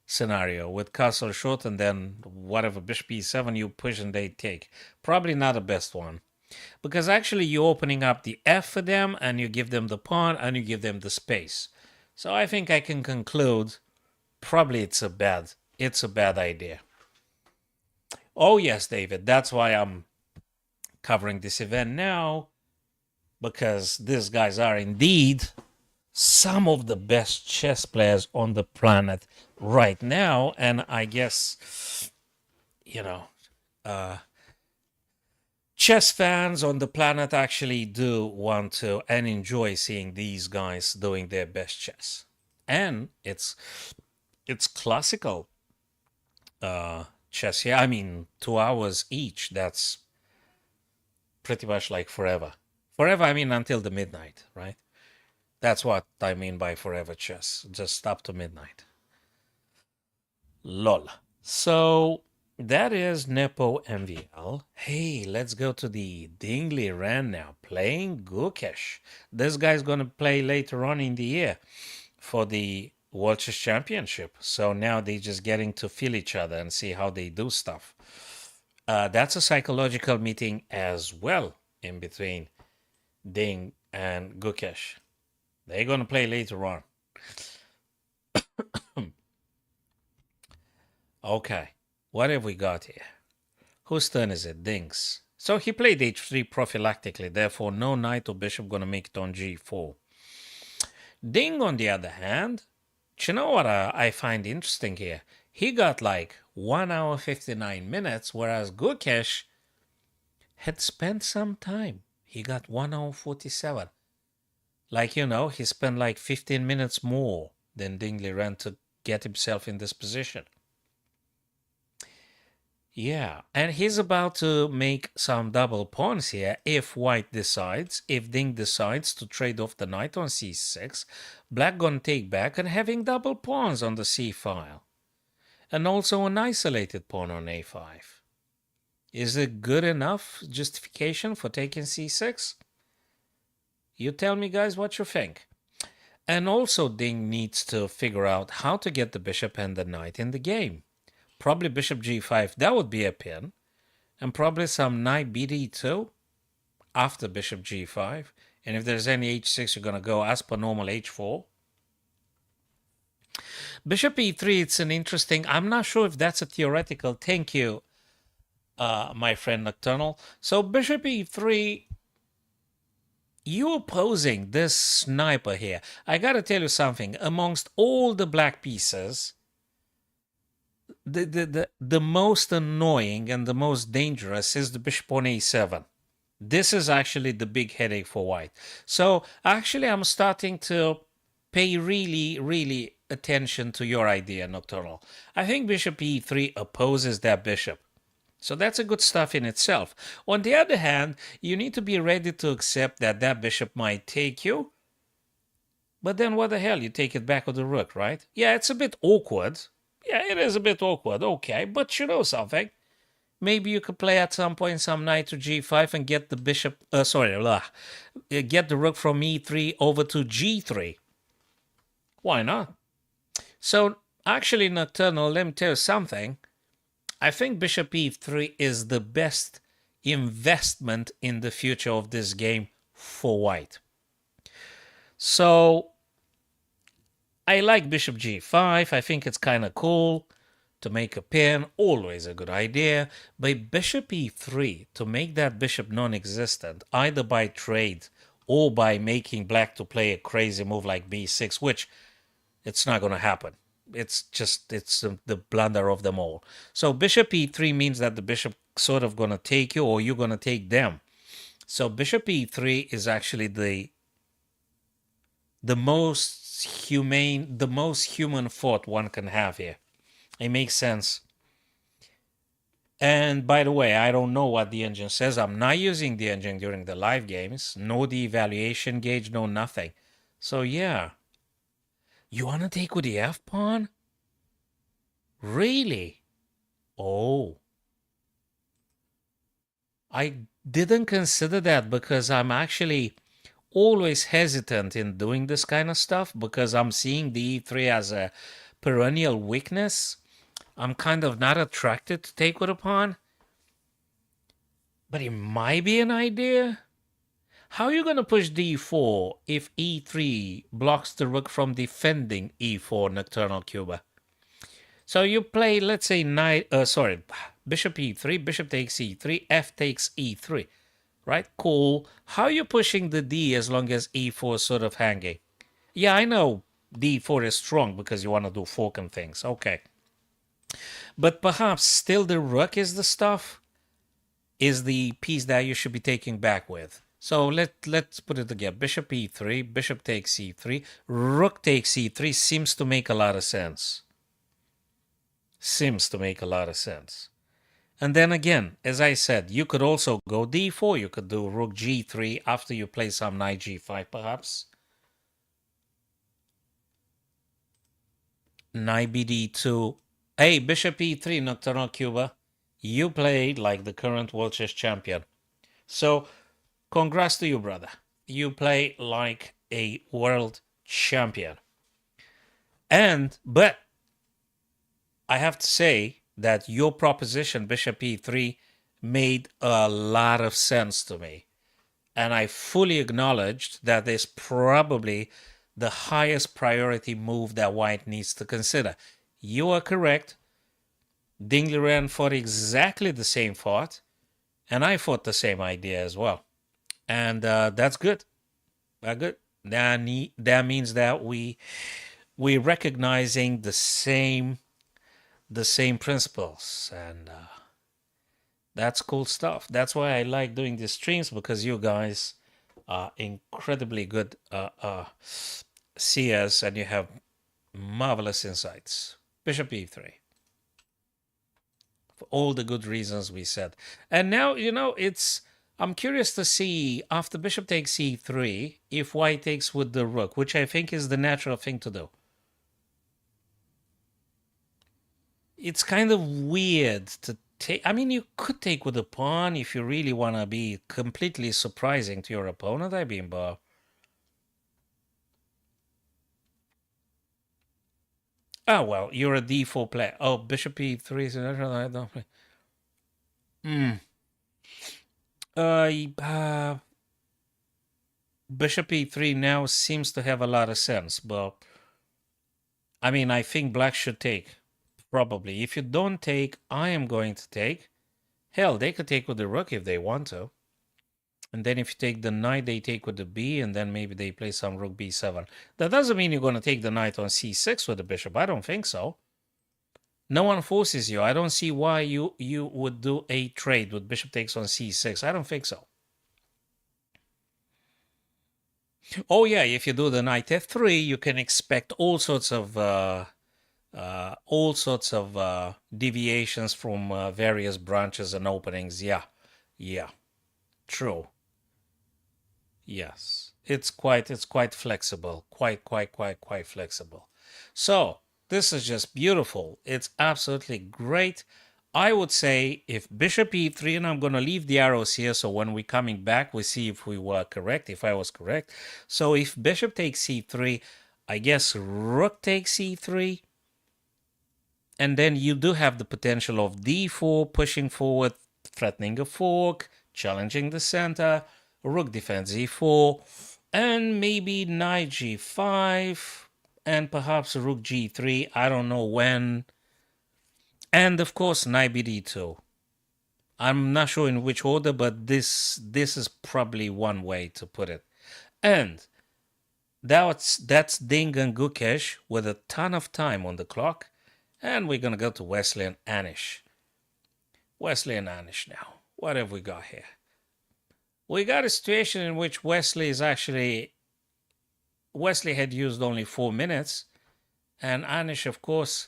scenario with castle short and then whatever, bishop e7 you push and they take. Probably not the best one. Because actually you're opening up the f for them and you give them the pawn and you give them the space. So I think I can conclude probably it's a bad idea. Oh yes, David, that's why I'm covering this event now, because these guys are indeed some of the best chess players on the planet right now, and I guess, you know, chess fans on the planet actually do want to and enjoy seeing these guys doing their best chess. And it's classical chess. Yeah, I mean 2 hours each. That's pretty much like forever. Forever, I mean until the midnight, right? That's what I mean by forever chess. Just up to midnight. Lol. So that is Nepo MVL. Hey, let's go to the Dingley Ran now. Playing Gukesh. This guy's going to play later on in the year for the World Chess Championship. So now they're just getting to feel each other and see how they do stuff. That's a psychological meeting as well in between Ding and Gukesh. They're going to play later on. Okay, what have we got here? Whose turn is it? Ding's. So he played h3 prophylactically, therefore no knight or bishop going to make it on g4. Ding, on the other hand, do you know what I find interesting here? He got like 1 hour 59 minutes, whereas Gukesh had spent some time. He got 1 hour 47. Like, he spent like 15 minutes more than Dingley ran to get himself in this position. Yeah, and he's about to make some double pawns here if white decides, if Ding decides to trade off the knight on c6, black gonna take back and having double pawns on the c file. And also an isolated pawn on a5. Is it good enough justification for taking c6? You tell me, guys, what you think. And also Ding needs to figure out how to get the bishop and the knight in the game. Probably bishop g5, that would be a pin. And probably some knight bd2 after bishop g5. And if there's any h6, you're going to go as per normal h4. Bishop e3, it's an interesting, I'm not sure if that's a theoretical. Thank you, my friend Nocturnal. So bishop e3, you opposing this sniper here. I got to tell you something. Amongst all the black pieces, the most annoying and the most dangerous is the bishop on a7. This is actually the big headache for white. So actually I'm starting to pay really attention to your idea, Nocturnal. I think bishop e3 opposes that bishop. So that's a good stuff in itself. On the other hand, you need to be ready to accept that that bishop might take you. But then what the hell? You take it back with the rook, right? Yeah, it's a bit awkward. Yeah, it is a bit awkward, okay. But you know something? Maybe you could play at some point some knight to g5 and get the bishop, get the rook from e3 over to g3. Why not? So actually, Nocturnal, let me tell you something. I think bishop e3 is the best investment in the future of this game for white. So I like bishop g5. I think it's kind of cool to make a pin. Always a good idea. But bishop e3, to make that bishop non-existent, either by trade or by making black to play a crazy move like b6, which it's not going to happen. It's the blunder of them all. So bishop e3 means that the bishop sort of going to take you or you're going to take them. So bishop e3 is actually the most humane, the most human thought one can have here. It makes sense. And by the way, I don't know what the engine says. I'm not using the engine during the live games. No the evaluation gauge, no nothing. So yeah. You want to take with the F pawn? Really? Oh. I didn't consider that because I'm actually always hesitant in doing this kind of stuff because I'm seeing the E3 as a perennial weakness. I'm kind of not attracted to take with a pawn. But it might be an idea. How are you going to push d4 if e3 blocks the rook from defending e4, Nocturnal Cuba? So you play, let's say, bishop e3, bishop takes e3, f takes e3, right? Cool. How are you pushing the d as long as e4 is sort of hanging? Yeah, I know d4 is strong because you want to do fork and things. Okay. But perhaps still the rook is the stuff? is the piece that you should be taking back with. So let's put it together. Bishop e3, bishop takes e3, rook takes e3 seems to make a lot of sense. Seems to make a lot of sense. And then again, as I said, you could also go d4. You could do rook g3 after you play some knight g5 perhaps. Knight bd2. Hey, bishop e3, Nocturnal Cuba. You played like the current world chess champion. So, congrats to you, brother. You play like a world champion. But I have to say that your proposition, bishop e3, made a lot of sense to me. And I fully acknowledged that is probably the highest priority move that white needs to consider. You are correct. Dingley Ren fought exactly the same thought, and I fought the same idea as well. And that's good. Good. That means that we're recognizing the same principles, and that's cool stuff. That's why I like doing these streams, because you guys are incredibly good seers, and you have marvelous insights. Bishop e3. For all the good reasons we said. And now, I'm curious to see, after bishop takes e3, if white takes with the rook, which I think is the natural thing to do. It's kind of weird to take. I mean, you could take with the pawn if you really want to be completely surprising to your opponent, I mean, but oh, well, you're a d4 player. Oh, bishop e3 is natural. I don't play. Bishop e3 now seems to have a lot of sense, but I mean, I think black should take. Probably. If you don't take, I am going to take. Hell, they could take with the rook if they want to. And then if you take the knight, they take with the b, and then maybe they play some rook b7. That doesn't mean you're going to take the knight on c6 with the bishop. I don't think so. No one forces you. I don't see why you would do a trade with bishop takes on c6. I don't think so. Oh yeah, if you do the knight f3, you can expect all sorts of deviations from various branches and openings. Yeah, true. Yes, it's quite flexible, quite flexible. So this is just beautiful. It's absolutely great. I would say if bishop e3, and I'm going to leave the arrows here, so when we're coming back, we see if we were correct, if I was correct. So if bishop takes e3, I guess rook takes e3, and then you do have the potential of d4, pushing forward, threatening a fork, challenging the center, rook defends e4, and maybe knight g5, and perhaps rook g3, I don't know when. And of course, knight bd2. I'm not sure in which order, but this is probably one way to put it. And that's Ding and Gukesh with a ton of time on the clock. And we're going to go to Wesley and Anish. Wesley and Anish now. What have we got here? We got a situation in which Wesley had used only 4 minutes, and Anish, of course,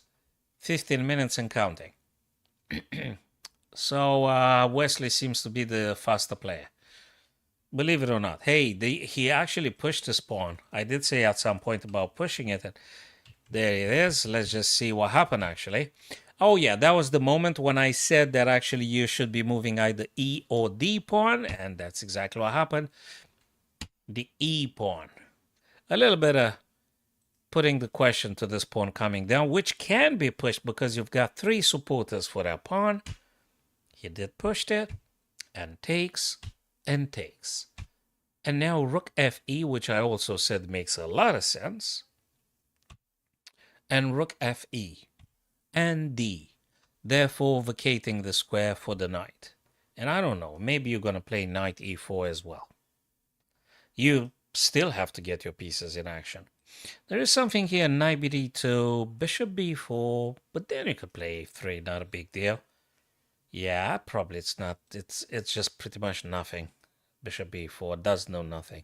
15 minutes and counting. So Wesley seems to be the faster player. Believe it or not. Hey, he actually pushed his pawn. I did say at some point about pushing it. And there it is. Let's just see what happened, actually. Oh, yeah, that was the moment when I said that actually you should be moving either E or D pawn, and that's exactly what happened. The E pawn. A little bit of putting the question to this pawn coming down, which can be pushed because you've got 3 supporters for that pawn. He did push it, and takes, and takes. And now rook fe, which I also said makes a lot of sense. And rook fe, and d, therefore vacating the square for the knight. And I don't know, maybe you're going to play knight e4 as well. You still have to get your pieces in action. There is something here, knight bd2, bishop b4, but then you could play a3, not a big deal. Yeah, probably it's not. It's just pretty much nothing. Bishop b4 does know nothing.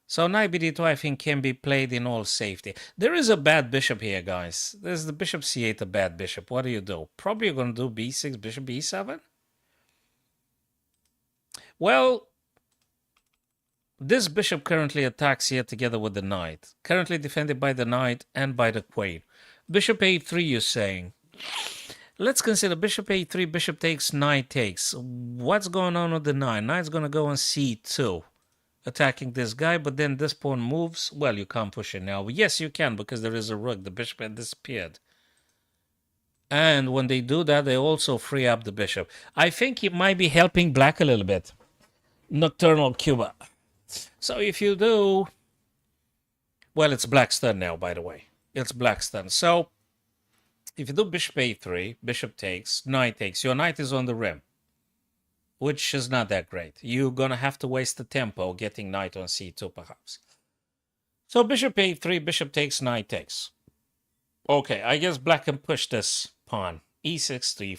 So knight bd2 I think can be played in all safety. There is a bad bishop here, guys. There's the bishop c8, a bad bishop. What do you do? Probably you're going to do b6, bishop b7? Well, this bishop currently attacks here together with the knight. Currently defended by the knight and by the queen. Bishop a3, you're saying. Let's consider bishop a3, bishop takes, knight takes. What's going on with the knight? Knight's going to go on c2, attacking this guy, but then this pawn moves. Well, you can't push it now. Yes, you can, because there is a rook. The bishop had disappeared. And when they do that, they also free up the bishop. I think it might be helping black a little bit. Nocturnal Cuba. So if you do... Well, it's black's turn now, by the way. It's black's turn. So if you do bishop a3, bishop takes, knight takes, your knight is on the rim, which is not that great. You're going to have to waste the tempo getting knight on c2, perhaps. So bishop a3, bishop takes, knight takes. Okay, I guess black can push this pawn. e6,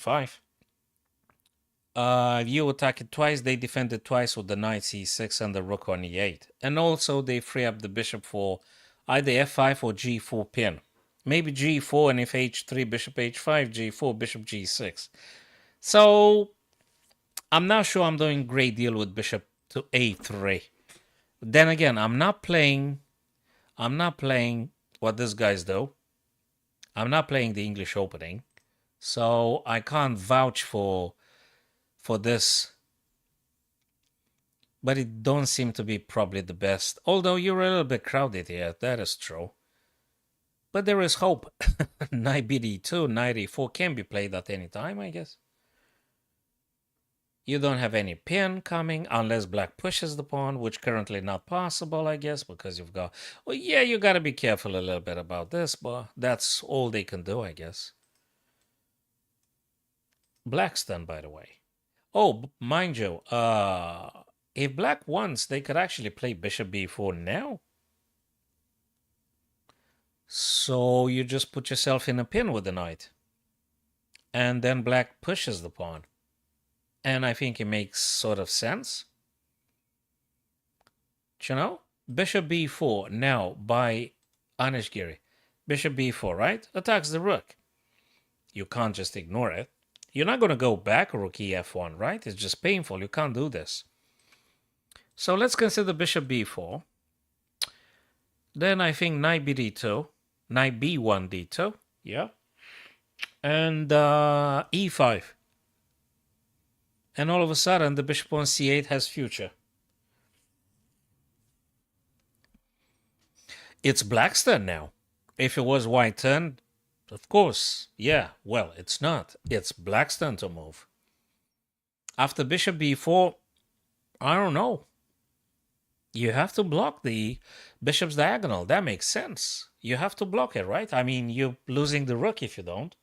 e5. You attack it twice, they defend it twice with the knight c6 and the rook on e8. And also they free up the bishop for either f5 or g4 pin. Maybe g4, and if h3, bishop h5, g4, bishop g6. So I'm not sure I'm doing a great deal with bishop to a3. Then again, I'm not playing what these guys do. I'm not playing the English opening. So I can't vouch for this. But it don't seem to be probably the best. Although you're a little bit crowded here, that is true. But there is hope. Knight bd2, knight e4 can be played at any time, I guess. You don't have any pin coming unless black pushes the pawn, which currently not possible, I guess, because you've got... Well, yeah, you got to be careful a little bit about this, but that's all they can do, I guess. Black's done, by the way. Oh, mind you, if black wants, they could actually play bishop b4 now. So you just put yourself in a pin with the knight. And then black pushes the pawn. And I think it makes sort of sense. You know? Bishop b4 now by Anish Giri. Bishop b4, right? Attacks the rook. You can't just ignore it. You're not going to go back rook ef1, right? It's just painful. You can't do this. So let's consider bishop b4. Then I think knight bd2. Knight b1 d2, yeah, and e5. And all of a sudden, the bishop on c8 has future. It's black's turn now. If it was white turn, of course, yeah, well, it's not. It's black's turn to move. After bishop b4, I don't know. You have to block the bishop's diagonal. That makes sense. You have to block it, right? I mean, you're losing the rook if you don't.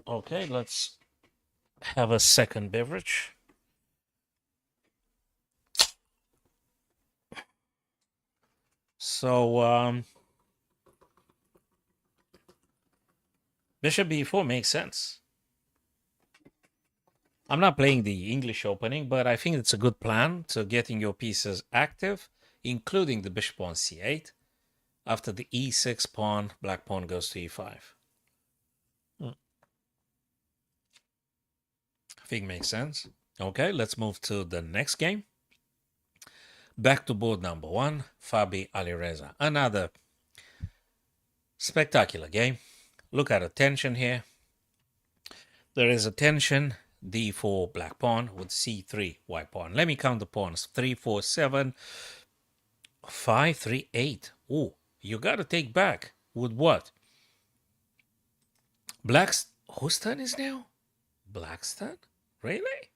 Okay, let's have a second beverage. So, bishop b4 makes sense. I'm not playing the English opening, but I think it's a good plan to getting your pieces active, including the bishop on c8. After the e6 pawn, black pawn goes to e5. I think makes sense. Okay, let's move to the next game. Back to board number 1, Fabi Alireza. Another spectacular game. Look at the tension here. There is a tension, d4 black pawn with c3 white pawn. Let me count the pawns. 3, 4, 7, 5, 3, 8. Ooh, you got to take back with what? Black's... Whose turn is now? Black's turn? Really?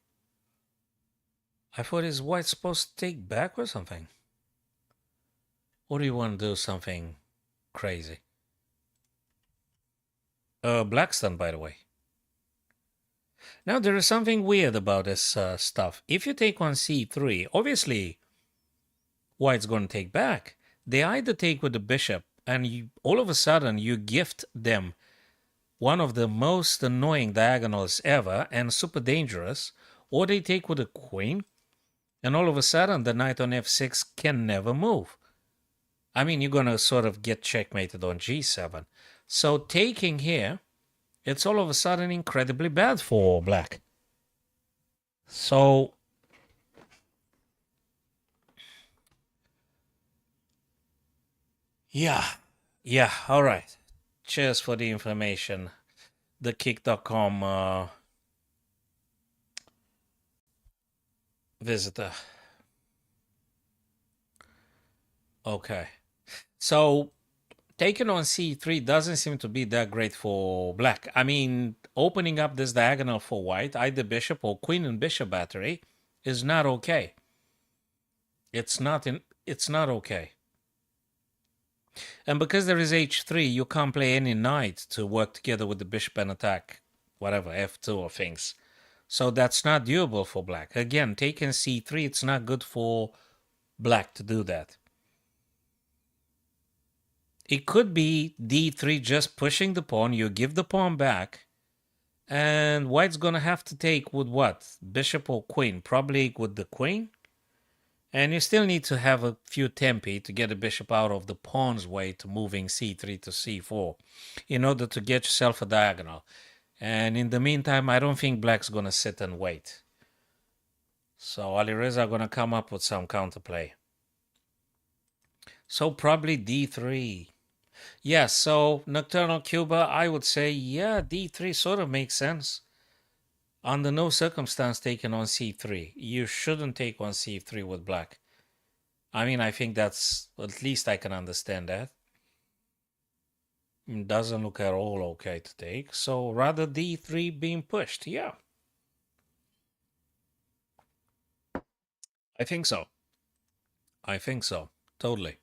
I thought his white's supposed to take back or something. Or do you want to do something crazy? Black's turn, by the way. Now, there is something weird about this stuff. If you take on c3, obviously, white's going to take back. They either take with the bishop, and all of a sudden, you gift them one of the most annoying diagonals ever and super dangerous, or they take with a queen, and all of a sudden the knight on f6 can never move. I mean, you're going to sort of get checkmated on g7. So taking here, it's all of a sudden incredibly bad for black. So yeah, all right. Cheers for the information. The kick.com visitor. Okay. So taking on c3 doesn't seem to be that great for black. I mean, opening up this diagonal for white, either bishop or queen and bishop battery, is not okay. It's not okay. And because there is h3, you can't play any knight to work together with the bishop and attack whatever, f2 or things. So that's not doable for black. Again, taking c3, it's not good for black to do that. It could be d3 just pushing the pawn. You give the pawn back. And white's going to have to take with what? Bishop or queen? Probably with the queen. And you still need to have a few tempi to get the bishop out of the pawn's way to moving c3 to c4 in order to get yourself a diagonal. And in the meantime, I don't think black's going to sit and wait. So Alireza are going to come up with some counterplay. So probably d3. Yeah, so Nocturnal Cuba, I would say, yeah, d3 sort of makes sense. Under no circumstance taking on c3. You shouldn't take on c3 with black. I mean, I think that's, at least I can understand that. It doesn't look at all okay to take. So rather d3 being pushed, yeah. I think so. Totally.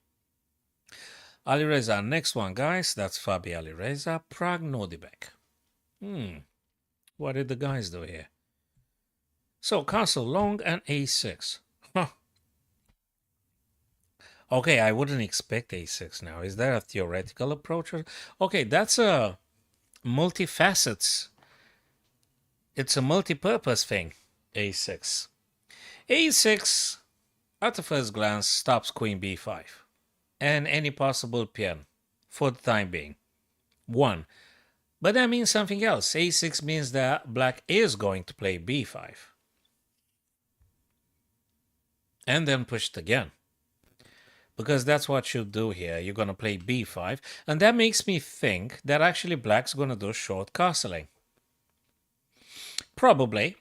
Alireza, next one, guys. That's Fabi Alireza, Prague Nordibek. What did the guys do here? So castle long and a6. Huh. Okay, I wouldn't expect a6 now. Is that a theoretical approach? Okay, that's a multifacets. It's a multi-purpose thing, a6. a6, at the first glance, stops queen b5 and any possible pawn for the time being. One. But that means something else. a6 means that black is going to play b5. And then push it again. Because that's what you do here. You're going to play b5. And that makes me think that actually black's going to do short castling. Probably.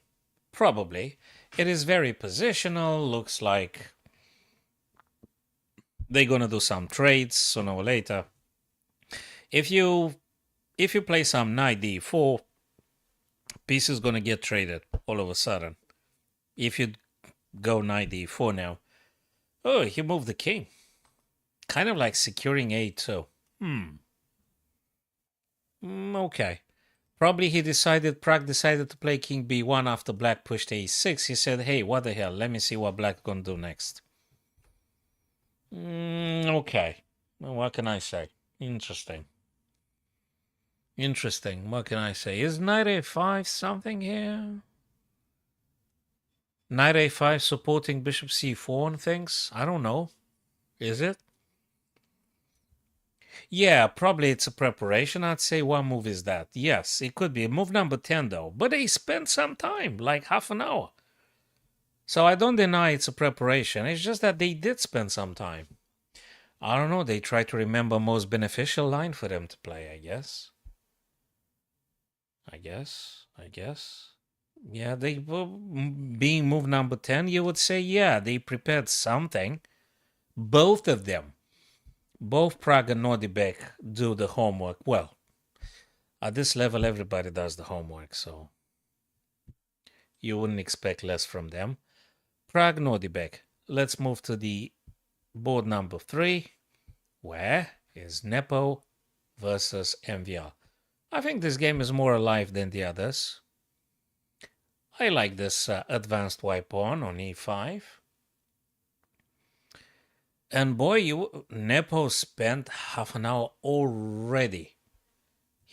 It is very positional. Looks like they're going to do some trades sooner or later. If you play some knight d4, piece is going to get traded all of a sudden. If you go knight d4 now. Oh, he moved the king. Kind of like securing a2. Okay. Probably Prague decided to play king b1 after black pushed a6. He said, hey, what the hell? Let me see what black's going to do next. Okay. Well, what can I say? Interesting. What can I say? Is knight a5 something here? Knight a5 supporting bishop c4 and things? I don't know. Is it? Yeah, probably it's a preparation. I'd say one move is that. Yes, it could be. Move number 10, though. But they spent some time, like half an hour. So I don't deny it's a preparation. It's just that they did spend some time. I don't know. They try to remember most beneficial line for them to play, I guess. Yeah, they being move number 10, you would say, yeah, they prepared something. Both of them. Both Prague and Nordibek do the homework. Well, at this level, everybody does the homework, so you wouldn't expect less from them. Prague, Nordibek. Let's move to the board number 3, where is Nepo versus MVR. I think this game is more alive than the others. I like this advanced white pawn on e5. And boy, Nepo spent half an hour already.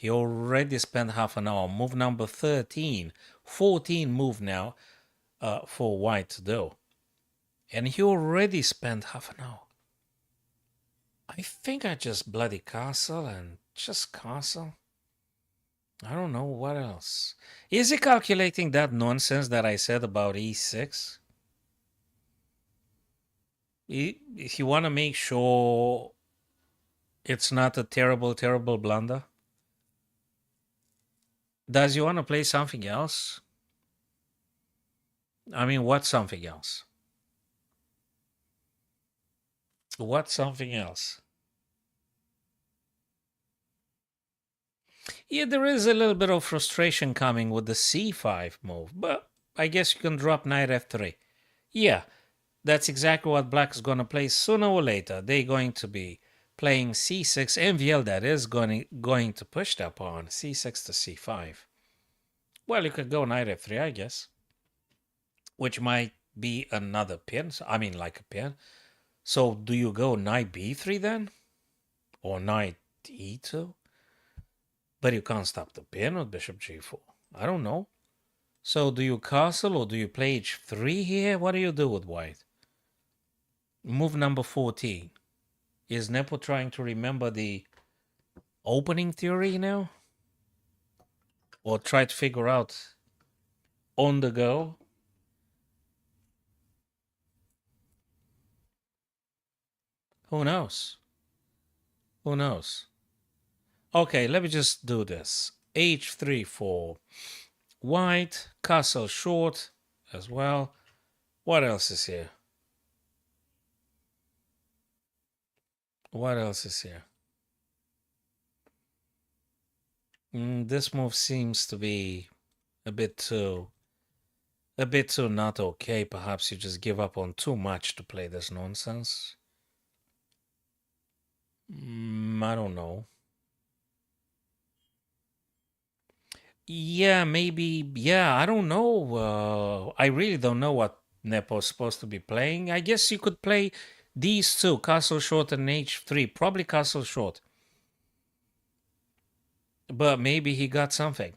He already spent half an hour. Move number 13. 14 move now for white to do. And he already spent half an hour. I think I just bloody castle and just castle. I don't know what else. Is he calculating that nonsense that I said about e6? If you want to make sure it's not a terrible, terrible blunder. Does he want to play something else? I mean, what's something else? What's something else? Yeah, there is a little bit of frustration coming with the c5 move, but I guess you can drop knight f3. Yeah, that's exactly what black is going to play sooner or later. They're going to be playing c6. MVL, that is, going to push that pawn, c6 to c5. Well, you could go knight f3, I guess, which might be another pin. I mean, like a pin. So do you go knight b3 then? Or knight e2? But you can't stop the pin with bishop g4. I don't know. So do you castle or do you play h3 here? What do you do with white? Move number 14. Is Nepo trying to remember the opening theory now? Or try to figure out on the go? Who knows? Who knows? Okay, let me just do this. h3 for white, castle short as well. What else is here? What else is here? This move seems to be a bit too not okay. Perhaps you just give up on too much to play this nonsense. I don't know. Yeah, maybe. Yeah, I don't know. I really don't know what Nepo's supposed to be playing. I guess you could play these two, castle short and h3. Probably castle short. But maybe he got something.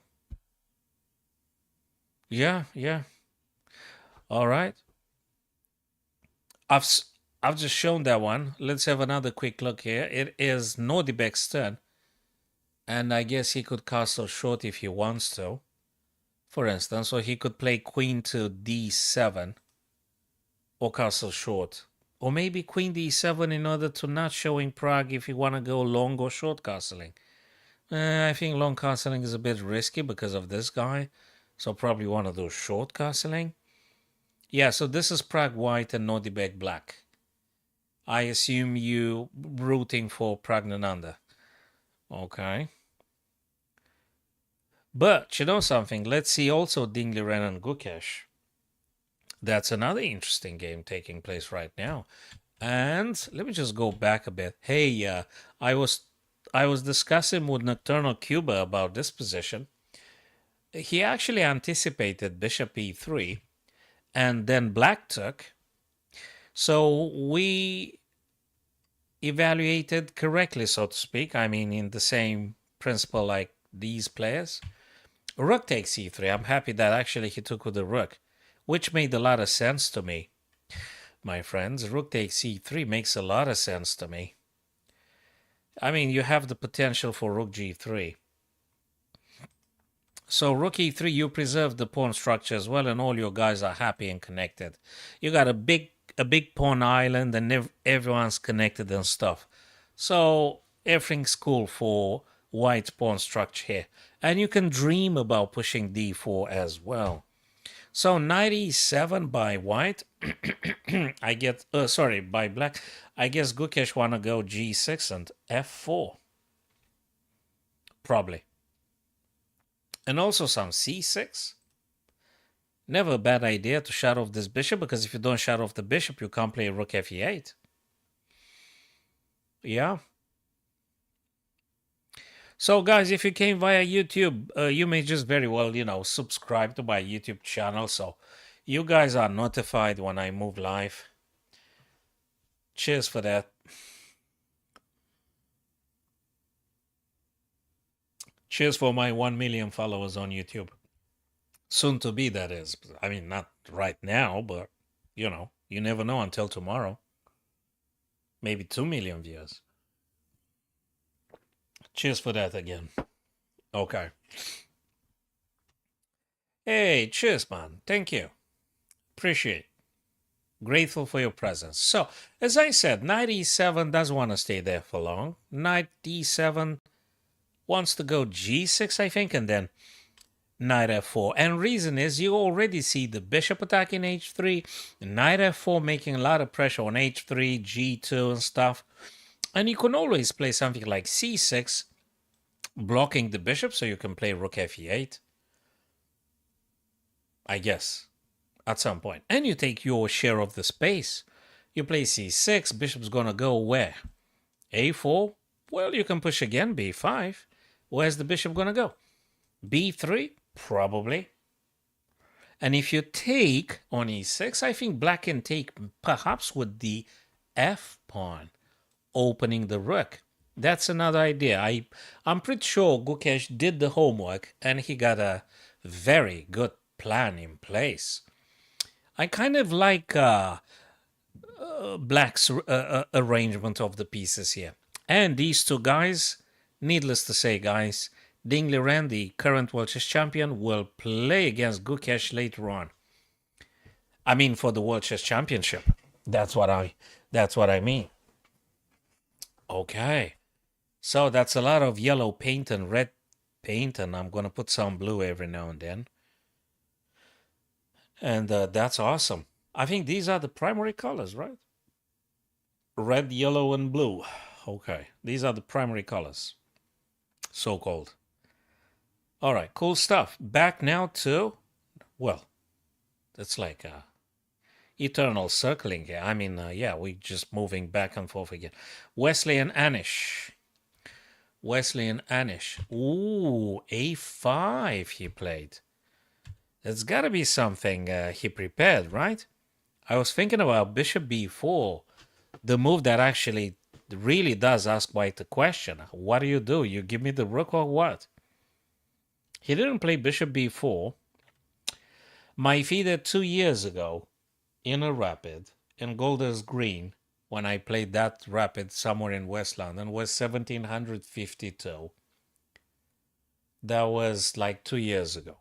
Yeah, yeah. All right. I've just shown that one. Let's have another quick look here. It is Nordibek's turn. And I guess he could castle short if he wants to. For instance, so he could play queen to d7 or castle short. Or maybe queen d7 in order to not showing Prague if you want to go long or short castling. I think long castling is a bit risky because of this guy. So probably want to do short castling. Yeah, so this is Prague white and Nordibek black. I assume you rooting for Pragnananda. Okay. But you know something? Let's see also Dingley Ren and Gukesh. That's another interesting game taking place right now. And let me just go back a bit. Hey, I was discussing with Nocturnal Cuba about this position. He actually anticipated bishop e3 and then black took. So we evaluated correctly, so to speak. I mean, in the same principle like these players. Rook takes e3. I'm happy that actually he took with the rook, which made a lot of sense to me. My friends, rook takes e3 makes a lot of sense to me. I mean, you have the potential for rook g3. So rook e3, you preserve the pawn structure as well, and all your guys are happy and connected. You got a big pawn island, and everyone's connected and stuff. So everything's cool for white's pawn structure here. And you can dream about pushing d4 as well. So knight e7 by white. I get, sorry, by black. I guess Gukesh want to go g6 and f4. Probably. And also some c6. Never a bad idea to shut off this bishop, because if you don't shut off the bishop, you can't play rook fe8. Yeah. So guys, if you came via YouTube, you may just very well, subscribe to my YouTube channel, so you guys are notified when I move live. Cheers for that. Cheers for my 1 million followers on YouTube. Soon to be, that is. I mean, not right now, but you never know until tomorrow. Maybe 2 million viewers. Cheers for that again. Okay. Hey, cheers, man. Thank you. Appreciate. Grateful for your presence. So, as I said, knight e7 doesn't want to stay there for long. Knight d7 wants to go g6, I think, and then knight f4. And reason is you already see the bishop attacking h3, knight f4 making a lot of pressure on h3, g2 and stuff. And you can always play something like c6, blocking the bishop so you can play rook fe8. I guess, at some point. And you take your share of the space. You play c6, bishop's gonna go where? a4? Well, you can push again, b5. Where's the bishop gonna go? b3? Probably. And if you take on e6, I think black can take perhaps with the f pawn, opening the rook. That's another idea. I'm pretty sure Gukesh did the homework and he got a very good plan in place. I kind of like Black's arrangement of the pieces here. And these two guys, needless to say, guys, Ding Liren, the current World Chess Champion, will play against Gukesh later on. I mean, for the World Chess Championship. That's what I mean. Okay. So that's a lot of yellow paint and red paint, and I'm going to put some blue every now and then. And that's awesome. I think these are the primary colors, right? Red, yellow, and blue. Okay, these are the primary colors, so-called. All right, cool stuff. Back now to, well, it's like eternal circling here. I mean, yeah, we're just moving back and forth again. Wesley and Anish. Ooh, a5 he played. There's got to be something he prepared, right? I was thinking about bishop b4, the move that actually really does ask quite the question. What do? You give me the rook or what? He didn't play bishop b4. My FIDE 2 years ago in a rapid in Golders Green, when I played that rapid somewhere in West London, was 1752. That was like 2 years ago.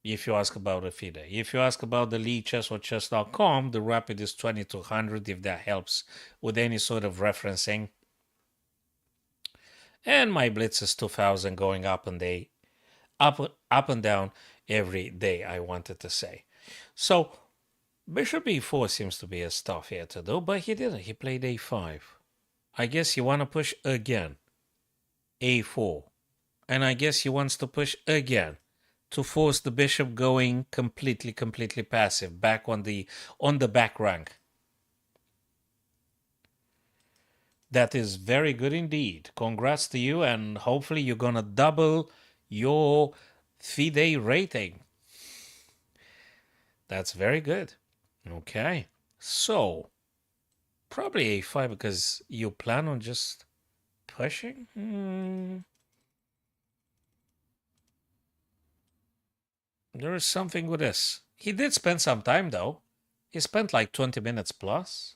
If you ask about a FIDE. If you ask about the Lee Chess or Chess.com, the rapid is 2200, if that helps with any sort of referencing. And my blitz is 2000, going up and down every day, I wanted to say. So bishop e4 seems to be a stuff here to do, but he didn't. He played a5. I guess you want to push again. a4. And I guess he wants to push again, to force the bishop going completely passive, back on the back rank. That is very good indeed. Congrats to you, and hopefully you're gonna double your FIDE rating. That's very good. Okay, so probably a5 because you plan on just pushing. There is something with this. He did spend some time, though. He spent like 20 minutes plus.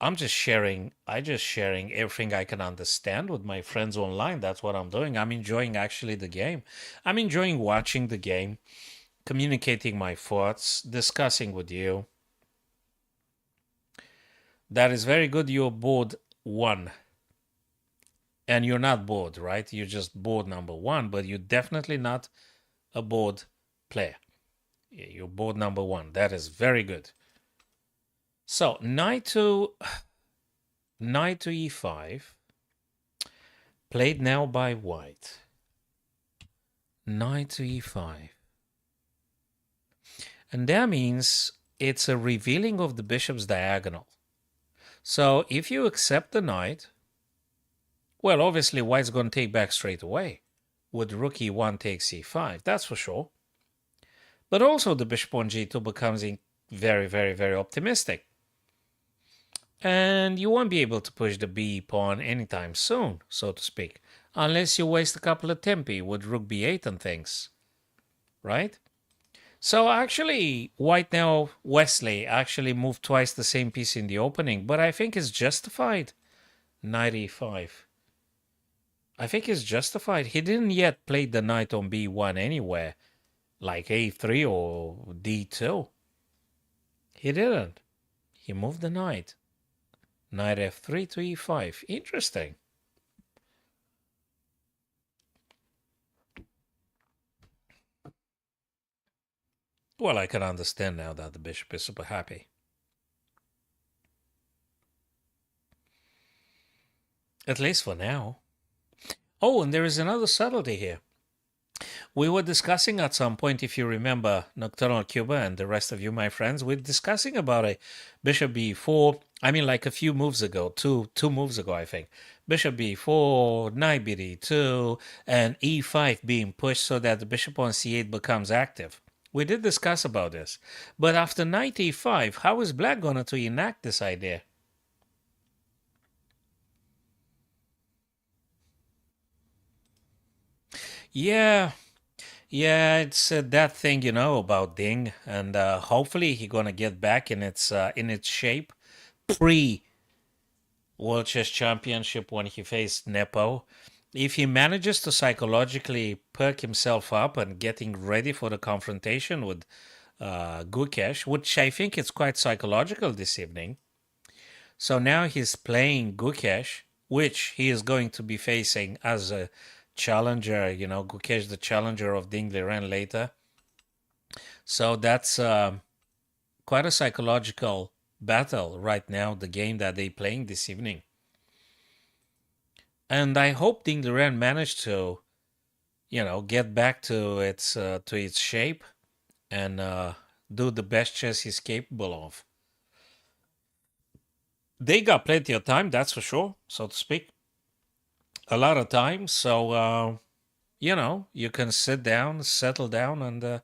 I'm just sharing everything I can understand with my friends online. That's what I'm doing. I'm enjoying actually the game. I'm enjoying watching the game, communicating my thoughts, discussing with you. That is very good. You're board 1. And you're not bored, right? You're just board number 1, but you're definitely not a board player. You're board number 1. That is very good. So knight to e5, played now by white. Knight to e5. And that means it's a revealing of the bishop's diagonal. So if you accept the knight, well, obviously, white's going to take back straight away. With rook e1 takes e5, that's for sure. But also the bishop on g2 becomes very optimistic. And you won't be able to push the B pawn anytime soon, so to speak, unless you waste a couple of tempi with rook B8 and things, right? So actually, White now, Wesley actually moved twice the same piece in the opening, but I think it's justified. Knight e5. I think it's justified. He didn't yet play the knight on b1 anywhere, like a3 or d2. He didn't. He moved the knight. Knight f3 to e5. Interesting. Well, I can understand now that the bishop is super happy. At least for now. Oh, and there is another subtlety here. We were discussing at some point, if you remember, Nocturnal Cuba and the rest of you, my friends, we're discussing about a bishop b4. I mean, like a few moves ago, two moves ago, I think. Bishop b4, knight bd2, and e5 being pushed so that the bishop on c8 becomes active. We did discuss about this. But after knight e5, how is black going to enact this idea? Yeah, yeah, it's that thing, about Ding, and hopefully he gonna get back in its shape pre World Chess Championship when he faced Nepo. If he manages to psychologically perk himself up and getting ready for the confrontation with Gukesh, which I think is quite psychological this evening. So now he's playing Gukesh, which he is going to be facing as a challenger, Gukesh, the challenger of Ding Liren later. So that's quite a psychological battle right now, the game that they're playing this evening. And I hope Ding Liren managed to, get back to its shape and do the best chess he's capable of. They got plenty of time, that's for sure, so to speak. A lot of time, so you can sit down, settle down, and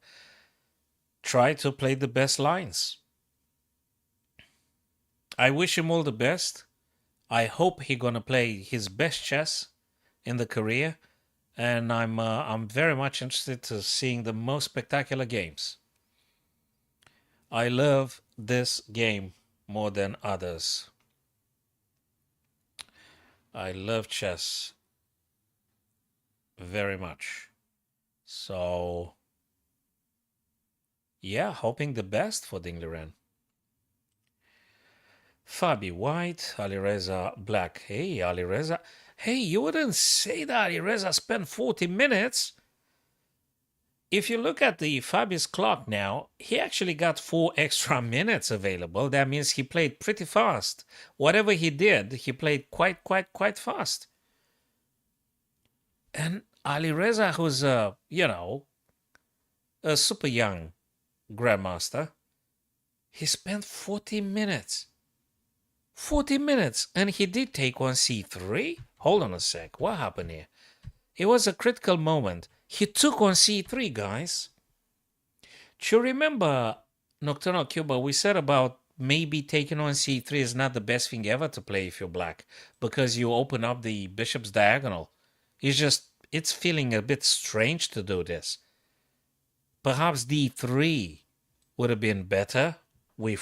try to play the best lines. I wish him all the best. I hope he gonna play his best chess in the career, and I'm very much interested to seeing the most spectacular games. I love this game more than others. I love chess very much. So yeah, hoping the best for Ding Liren. Fabi White, Alireza Black. Hey, Alireza. Hey, you wouldn't say that Alireza spent 40 minutes. If you look at the Fabi's clock now, he actually got 4 extra minutes available. That means he played pretty fast. Whatever he did, he played quite fast. And Alireza, who's a super young grandmaster, he spent 40 minutes. 40 minutes, and he did take on c3? Hold on a sec, what happened here? It was a critical moment. He took on c3, guys. Do you remember, Nocturnal Cuba, we said about maybe taking on c3 is not the best thing ever to play if you're black, because you open up the bishop's diagonal. It's feeling a bit strange to do this. Perhaps d3 would have been better. We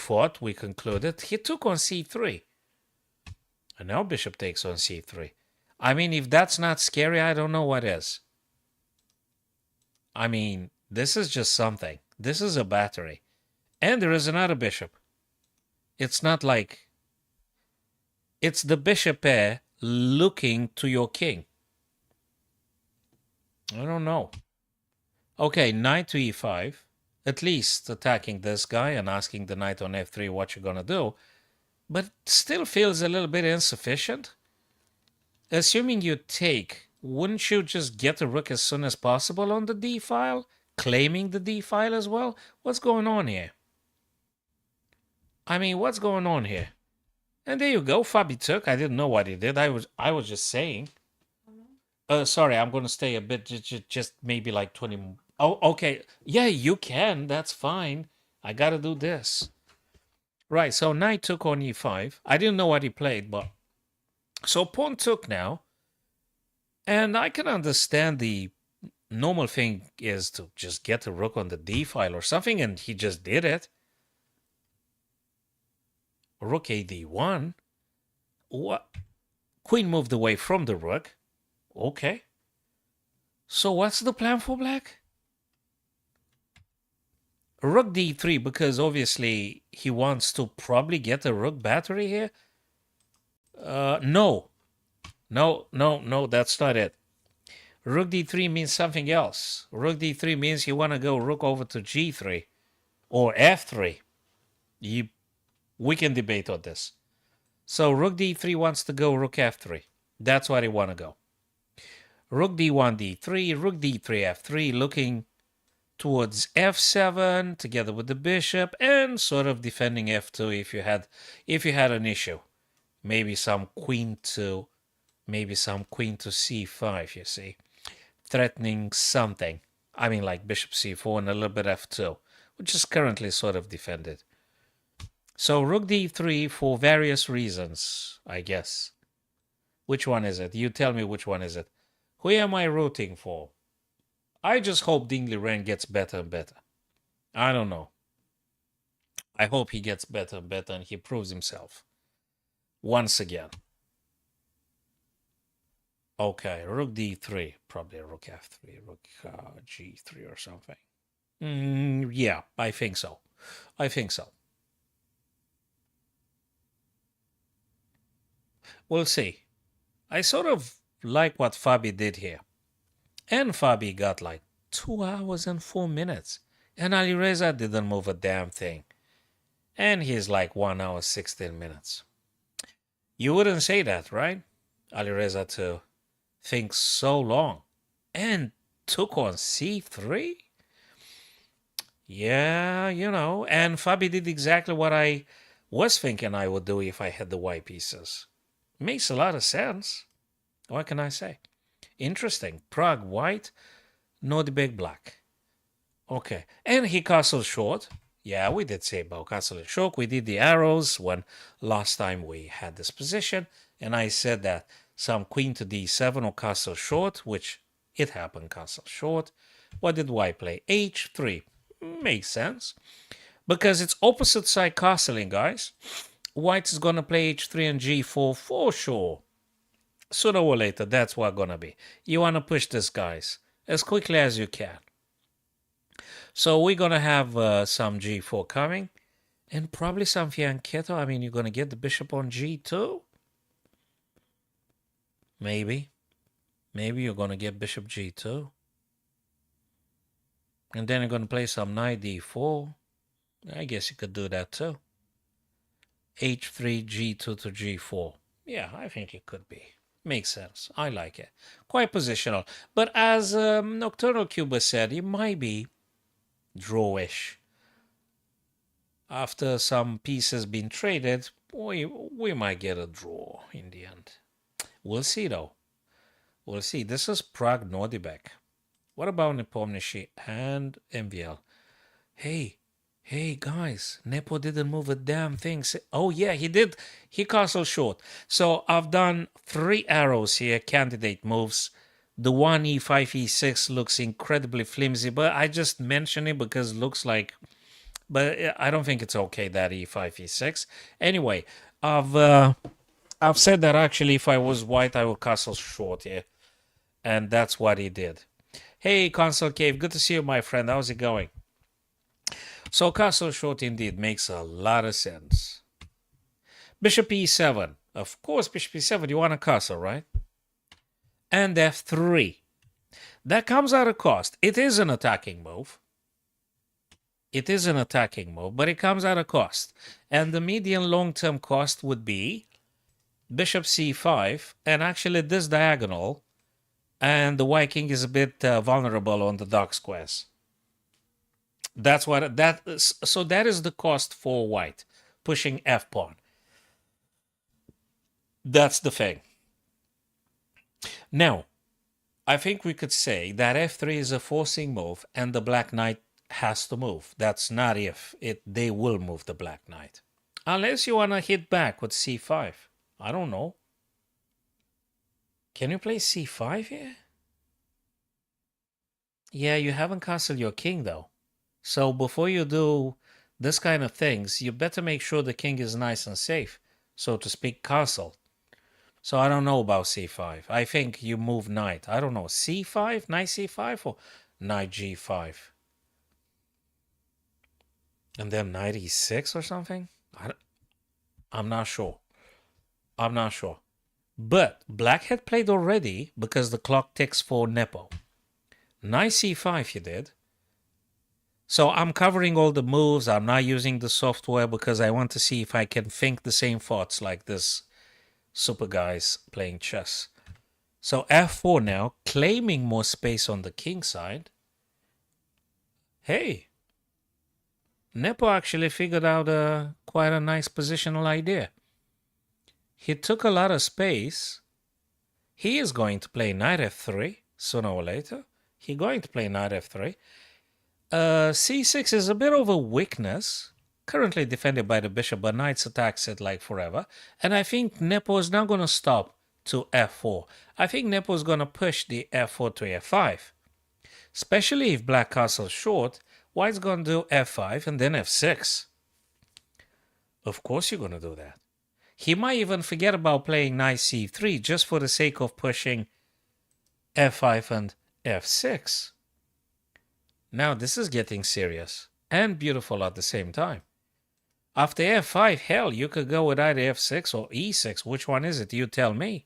concluded. He took on c3. And now bishop takes on c3. I mean, if that's not scary, I don't know what is. I mean, this is just something. This is a battery. And there is another bishop. It's not like... It's the bishop pair looking to your king. I don't know. Okay, knight to e5. At least attacking this guy and asking the knight on f3 what you're gonna do. But still feels a little bit insufficient. Assuming you take, wouldn't you just get a rook as soon as possible on the d file? Claiming the d file as well? What's going on here? I mean, what's going on here? And there you go, Fabi took. I didn't know what he did. I was just saying. Sorry, I'm gonna stay a bit, just maybe like 20. Oh, okay. Yeah, you can. That's fine. I gotta do this. Right, so knight took on e5. I didn't know what he played, but... So pawn took now. And I can understand the normal thing is to just get a rook on the d file or something, and he just did it. Rook a d1. What? Queen moved away from the rook. Okay. So what's the plan for black? Rook d3, because obviously he wants to probably get a rook battery here. No, that's not it. Rook d3 means something else. Rook d3 means you want to go rook over to g3 or f3. We can debate on this. So rook d3 wants to go rook f3. That's where he want to go. Rook d1, d3, rook d3, f3, looking towards f7 together with the bishop and sort of defending f2 if you had an issue. Maybe some queen to c5, you see. Threatening something. I mean, like bishop c4 and a little bit f2, which is currently sort of defended. So rook d3 for various reasons, I guess. Which one is it? You tell me which one is it. Who am I rooting for? I just hope Dingley Wren gets better and better. I don't know. I hope he gets better and better and he proves himself. Once again. Okay, rook d3. Probably rook f3, rook g3 or something. Yeah, I think so. We'll see. I sort of like what Fabi did here. And Fabi got like 2 hours and 4 minutes. And Alireza didn't move a damn thing. And he's like 1 hour 16 minutes. You wouldn't say that, right? Alireza to think so long. And took on c3? Yeah, and Fabi did exactly what I was thinking I would do if I had the white pieces. Makes a lot of sense. What can I say? Interesting. Prague white, Nordberg black. Okay. And he castled short. Yeah, we did say about castle short. We did the arrows when last time we had this position. And I said that some queen to d7 or castle short, which it happened, castle short. What did white play? h3. Makes sense. Because it's opposite side castling, guys. White is going to play h3 and g4 for sure. Sooner or later, that's what gonna be. You want to push this, guys, as quickly as you can. So we're gonna have some g4 coming, and probably some fianchetto. I mean, you're gonna get the bishop on g2. Maybe you're gonna get bishop g2, and then you're gonna play some knight d4. I guess you could do that too. h3, g2 to g4. Yeah, I think it could be. Makes sense. I like it. Quite positional. But as Nocturnal Cuba said, it might be drawish. After some pieces been traded, we might get a draw in the end. We'll see, though. We'll see. This is Prague Nordibek. What about Nepomniachtchi and MVL? Hey, guys, Nepo didn't move a damn thing. Oh, yeah, he did. He castled short. So I've done 3 arrows here, candidate moves. The one e5, e6 looks incredibly flimsy, but I just mention it because it looks like... But I don't think it's okay, that e5, e6. Anyway, I've said that actually if I was white, I would castle short here. And that's what he did. Hey, Console Cave, good to see you, my friend. How's it going? So castle short indeed makes a lot of sense. Bishop e7. Of course, bishop e7, you want a castle, right? And f3. That comes at a cost. It is an attacking move. But it comes at a cost. And the median long-term cost would be bishop c5, and actually this diagonal, and the white king is a bit vulnerable on the dark squares. So that is the cost for white, pushing f-pawn. That's the thing. Now, I think we could say that f3 is a forcing move and the black knight has to move. That's not if. They will move the black knight. Unless you want to hit back with c5. I don't know. Can you play c5 here? Yeah, you haven't castled your king though. So before you do this kind of things, you better make sure the king is nice and safe, so to speak, castle. So I don't know about c5. I think you move knight. I don't know, c5, knight c5, or knight g5, and then knight e6 or something. I'm not sure. I'm not sure. But black had played already because the clock ticks for Nepo. Knight c5 you did. So I'm covering all the moves. I'm not using the software because I want to see if I can think the same thoughts like this super guys playing chess. So f4 now, claiming more space on the king side. Hey, Nepo actually figured out quite a nice positional idea. He took a lot of space. He is going to play knight f3 sooner or later. He's going to play knight f3. c6 is a bit of a weakness, currently defended by the bishop, but knights attacks it like forever. And I think Nepo is not going to stop to f4. I think Nepo is going to push the f4 to f5. Especially if black castle's short, white's going to do f5 and then f6. Of course you're going to do that. He might even forget about playing knight c3 just for the sake of pushing f5 and f6. Now this is getting serious and beautiful at the same time. After f5, hell, you could go with either f6 or e6. Which one is it? You tell me.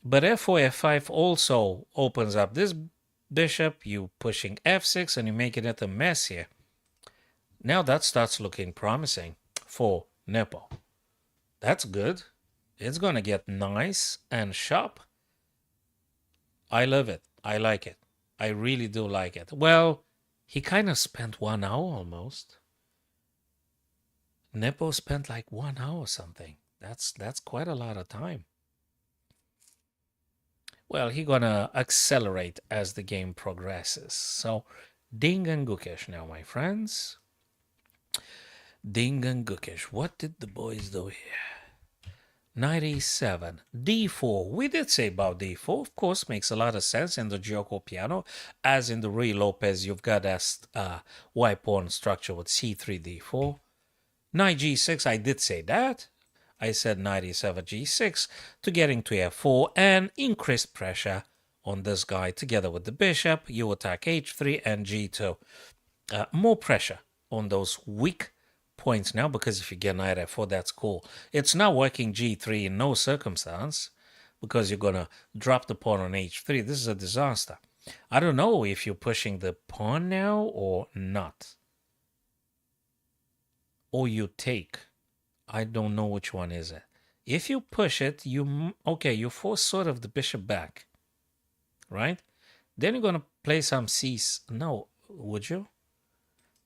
But f4, f5 also opens up this bishop. You pushing f6 and you're making it a mess here. Now that starts looking promising for Nepo. That's good. It's going to get nice and sharp. I love it. I like it. I really do like it. Well, he kind of spent 1 hour almost. Nepo spent like 1 hour or something. That's quite a lot of time. Well, he's gonna accelerate as the game progresses. So, Ding and Gukesh now, my friends. Ding and Gukesh. What did the boys do here? 97. D4. We did say about D4. Of course, makes a lot of sense in the Gioco piano. As in the Ruy Lopez, you've got that white pawn structure with C3, D4. Knight G6, I did say that. I said knight E7, G6 to getting to F4 and increased pressure on this guy together with the bishop. You attack H3 and G2. More pressure on those weak points now, because if you get knight f4, that's cool. It's not working g3 in no circumstance because you're going to drop the pawn on h3. This is a disaster. I don't know if you're pushing the pawn now or not. Or you take. I don't know which one is it. If you push it, you force sort of the bishop back, right? Then you're going to play some c's. No, would you?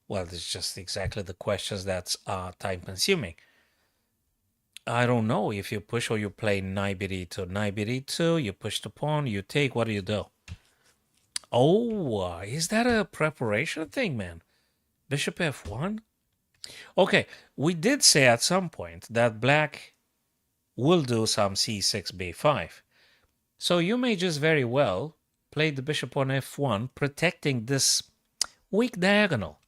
Well, it's just exactly the questions that are time consuming. I don't know if you push or you play knight b2. Knight b2, you push the pawn, you take, what do you do? Oh, is that a preparation thing, man? Bishop f1? Okay, we did say at some point that black will do some c6, b5. So you may just very well play the bishop on f1, protecting this weak diagonal,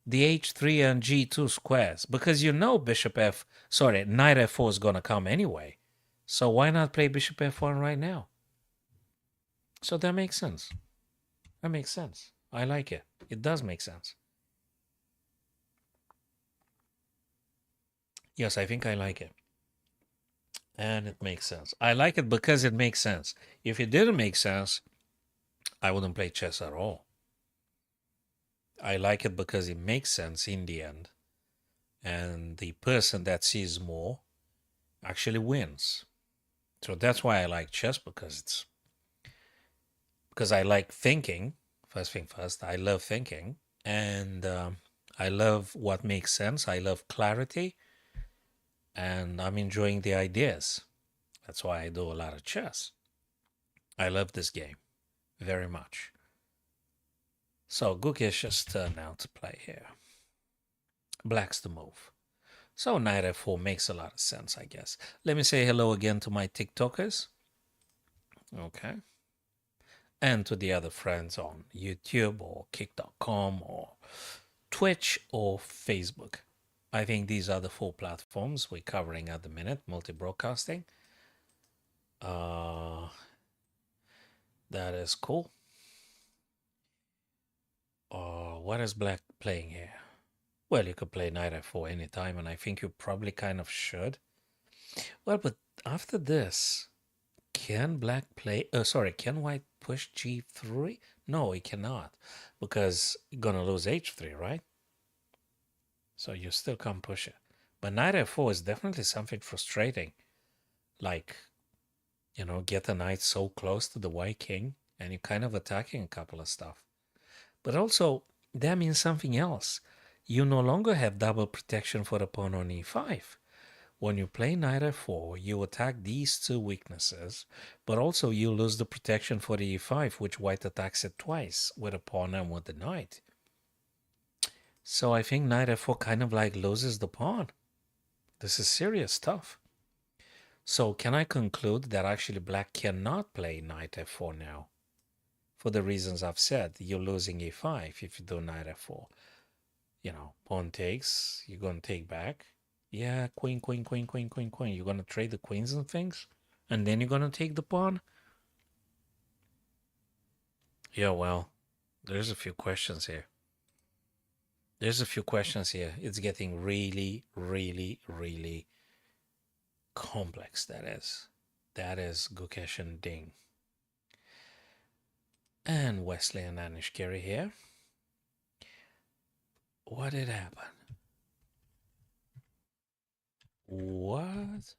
the h3 and g2 squares, because you know knight f4 is going to come anyway. So why not play bishop f1 right now? So that makes sense. That makes sense. I like it. It does make sense. Yes, I think I like it. And it makes sense. I like it because it makes sense. If it didn't make sense, I wouldn't play chess at all. I like it because it makes sense in the end. And the person that sees more actually wins. So that's why I like chess, because I like thinking. First thing first, I love thinking. And I love what makes sense. I love clarity. And I'm enjoying the ideas. That's why I do a lot of chess. I love this game very much. So Gukesh's turn now to play here. black's the move. So knight f4 makes a lot of sense, I guess. Let me say hello again to my TikTokers. Okay. And to the other friends on YouTube or kick.com or Twitch or Facebook. I think these are the 4 platforms we're covering at the minute, multi-broadcasting. That is cool. What is black playing here? Well, you could play knight f4 anytime, and I think you probably kind of should. Well, but after this, can black play... can white push g3? No, he cannot, because you're going to lose h3, right? So you still can't push it. But knight f4 is definitely something frustrating. Like, you know, get a knight so close to the white king, and you're kind of attacking a couple of stuff. But also, that means something else. You no longer have double protection for the pawn on e5. When you play knight f4, you attack these 2 weaknesses, but also you lose the protection for the e5, which white attacks it twice, with a pawn and with the knight. So I think knight f4 kind of like loses the pawn. This is serious stuff. So can I conclude that actually black cannot play knight f4 now? For the reasons I've said, you're losing e5 if you do knight f4. You know, pawn takes, you're going to take back. Yeah, queen, queen, queen, queen, queen, queen. You're going to trade the queens and things? And then you're going to take the pawn? Yeah, well, there's a few questions here. It's getting really, really, really complex, that is. That is Gukesh and Ding. And Wesley and Anish Gary here. What did happen? What?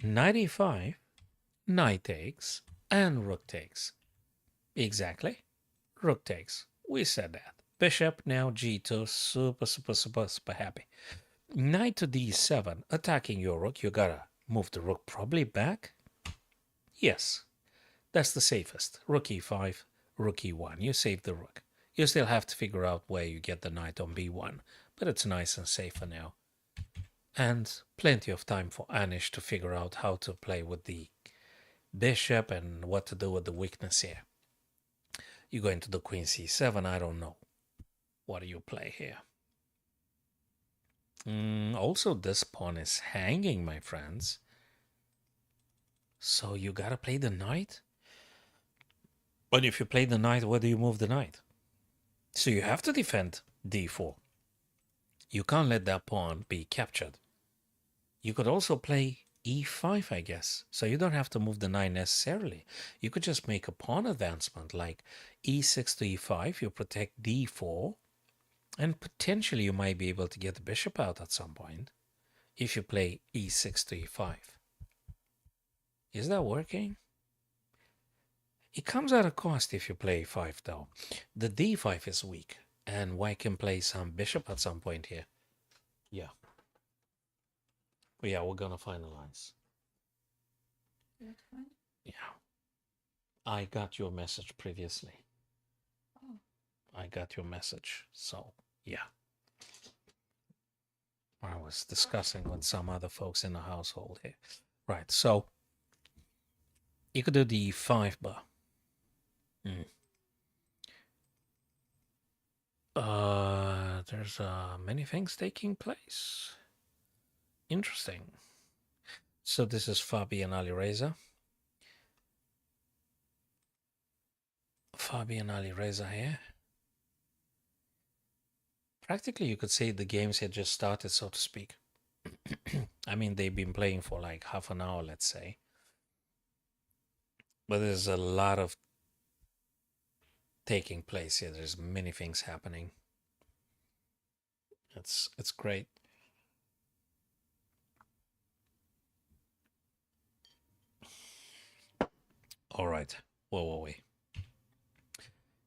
95, knight takes, and rook takes. Exactly. Rook takes. We said that. Bishop now g2. Super, super, super, super happy. Knight to d7. Attacking your rook. You gotta move the rook probably back. Yes. That's the safest. Rook e5, rook e1. You save the rook. You still have to figure out where you get the knight on b1, but it's nice and safer now. And plenty of time for Anish to figure out how to play with the bishop and what to do with the weakness here. You go into the queen c7, I don't know. What do you play here? Also, this pawn is hanging, my friends. So you gotta play the knight? But if you play the knight, where do you move the knight? So you have to defend d4. You can't let that pawn be captured. You could also play e5, I guess. So you don't have to move the knight necessarily. You could just make a pawn advancement like e6 to e5. You protect d4. And potentially you might be able to get the bishop out at some point if you play e6 to e5. Is that working? It comes at a cost if you play e5 though. The d5 is weak, and white can play some bishop at some point here. Yeah. Yeah, we're gonna finalize. Yeah. I got your message previously. Oh. I got your message, so yeah. I was discussing with some other folks in the household here. Right, so you could do the e5 bar. There's many things taking place. Interesting. So this is Fabian Alireza. Fabian Alireza here. Practically, you could say the games had just started, so to speak. I mean, they've been playing for like half an hour, let's say. But there's a lot of taking place here. There's many things happening. It's great. All right. Whoa, whoa, wait.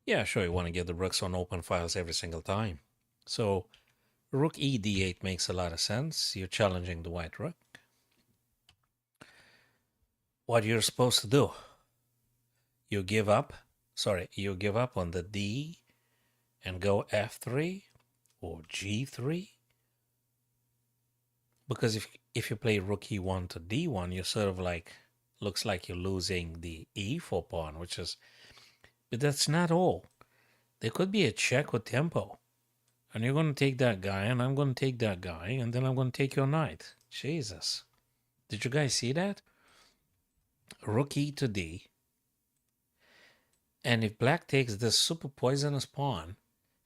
Yeah, sure, you want to get the rooks on open files every single time. So rook e d8 makes a lot of sense. You're challenging the white rook. What you're supposed to do, you give up on the d and go f3 or g3? Because if you play rook e1 to d1, you're sort of like, looks like you're losing the e4 pawn, which is, but that's not all. There could be a check with tempo. And you're going to take that guy, and I'm going to take that guy, and then I'm going to take your knight. Jesus. Did you guys see that? Rook e to d. And if black takes this super poisonous pawn,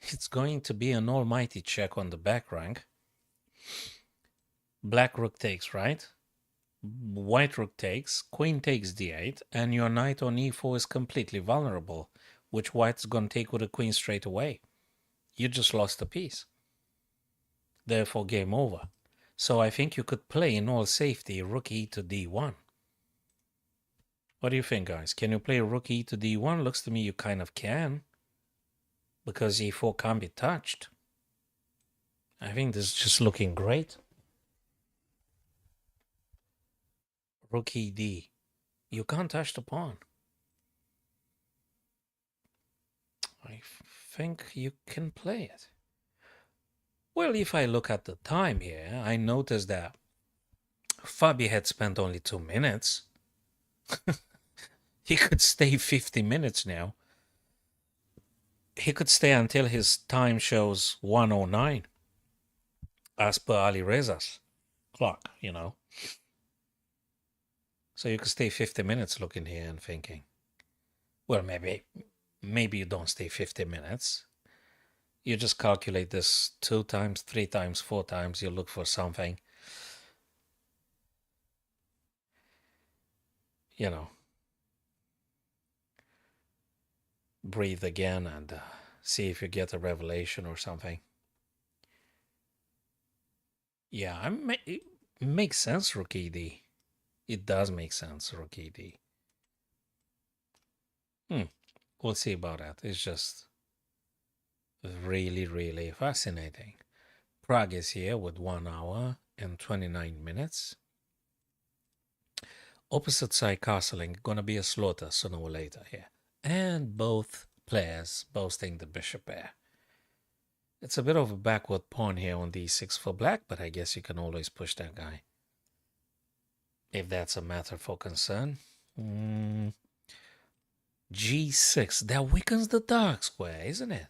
it's going to be an almighty check on the back rank. Black rook takes, right? White rook takes, queen takes d8, and your knight on e4 is completely vulnerable, which white's going to take with a queen straight away. You just lost a piece. Therefore, game over. So I think you could play in all safety rook e to d1. What do you think, guys? Can you play rook e to d1? Looks to me you kind of can, because e4 can't be touched. I think this is just looking great. Rook e d. You can't touch the pawn. I think you can play it. Well, if I look at the time here, I notice that Fabi had spent only 2 minutes. He could stay 50 minutes now. He could stay until his time shows 109, as per Ali Reza's clock, you know. So you could stay 50 minutes looking here and thinking, well, maybe you don't stay 50 minutes. You just calculate this 2 times, 3 times, 4 times. You look for something, you know. Breathe again and see if you get a revelation or something. Yeah, it makes sense, rook e-d. It does make sense, rook e-d. We'll see about that. It's just really, really fascinating. Prague is here with 1 hour and 29 minutes. Opposite side castling, gonna be a slaughter sooner or later here. And both players boasting the bishop pair. It's a bit of a backward pawn here on d6 for black, but I guess you can always push that guy, if that's a matter for concern. g6, that weakens the dark square, isn't it?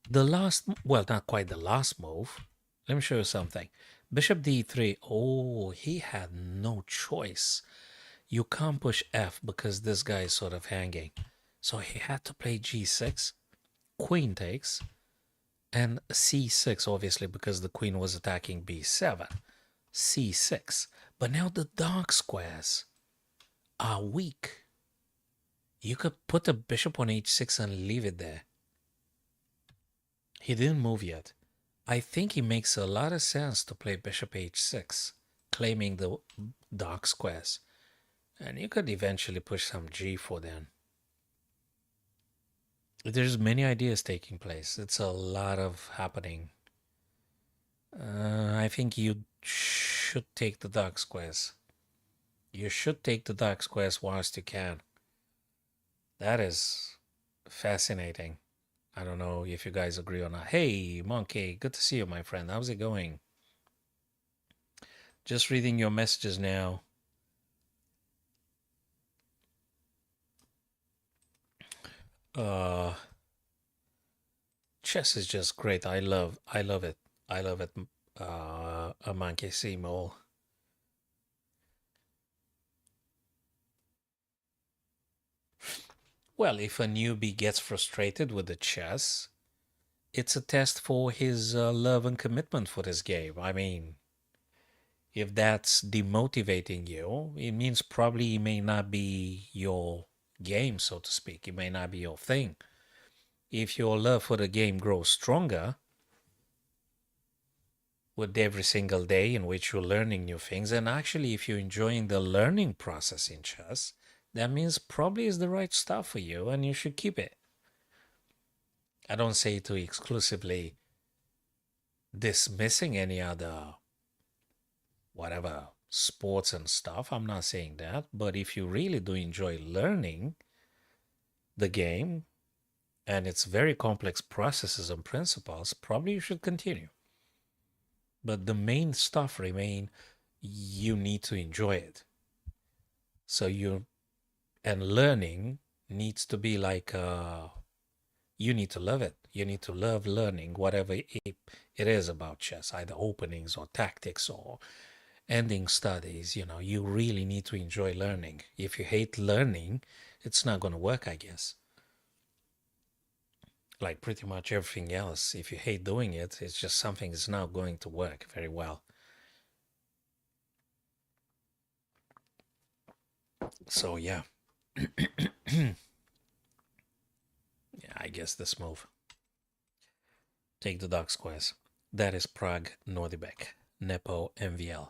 The last, well, not quite the last move. Let me show you something. Bishop d3. Oh, he had no choice. You can't push f because this guy is sort of hanging. So he had to play g6. Queen takes. And c6, obviously, because the queen was attacking b7. c6. But now the dark squares are weak. You could put a bishop on h6 and leave it there. He didn't move yet. I think he makes a lot of sense to play bishop h6, claiming the dark squares. And you could eventually push some g4 then. There's many ideas taking place. It's a lot of happening. I think you should take the dark squares. You should take the dark squares whilst you can. That is fascinating. I don't know if you guys agree or not. Hey, Monkey, good to see you, my friend. How's it going? Just reading your messages now. Chess is just great. I love it. I love it. A monkey Simo. Well, if a newbie gets frustrated with the chess, it's a test for his love and commitment for this game. I mean, if that's demotivating you, it means probably it may not be your game, so to speak. It may not be your thing. If your love for the game grows stronger with every single day in which you're learning new things, and actually if you're enjoying the learning process in chess, that means probably is the right stuff for you and you should keep it. I don't say to exclusively dismissing any other whatever sports and stuff. I'm not saying that. But if you really do enjoy learning the game, and it's very complex processes and principles, probably you should continue. But the main stuff remain, you need to enjoy it. So and learning needs to be like, you need to love it. You need to love learning whatever it is about chess, either openings or tactics or ending studies. You really need to enjoy learning. If you hate learning, it's not going to work, I guess. Like pretty much everything else, if you hate doing it, it's just something that's not going to work very well. So yeah. Yeah, I guess this move. Take the dark squares. That is Prague, Nordibek, Nepo, MVL.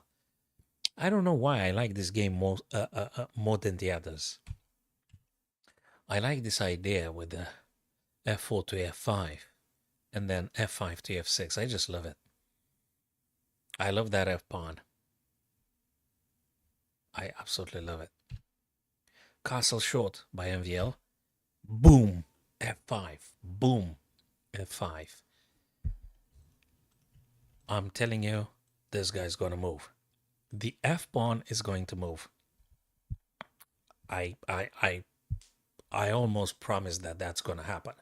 I don't know why I like this game more than the others. I like this idea with the f4 to f5 and then f5 to f6. I just love it. I love that f pawn. I absolutely love it. Castle short by MVL. Boom, f5. Boom, f5. I'm telling you, this guy's going to move. The f pawn is going to move. I almost promise that that's going to happen.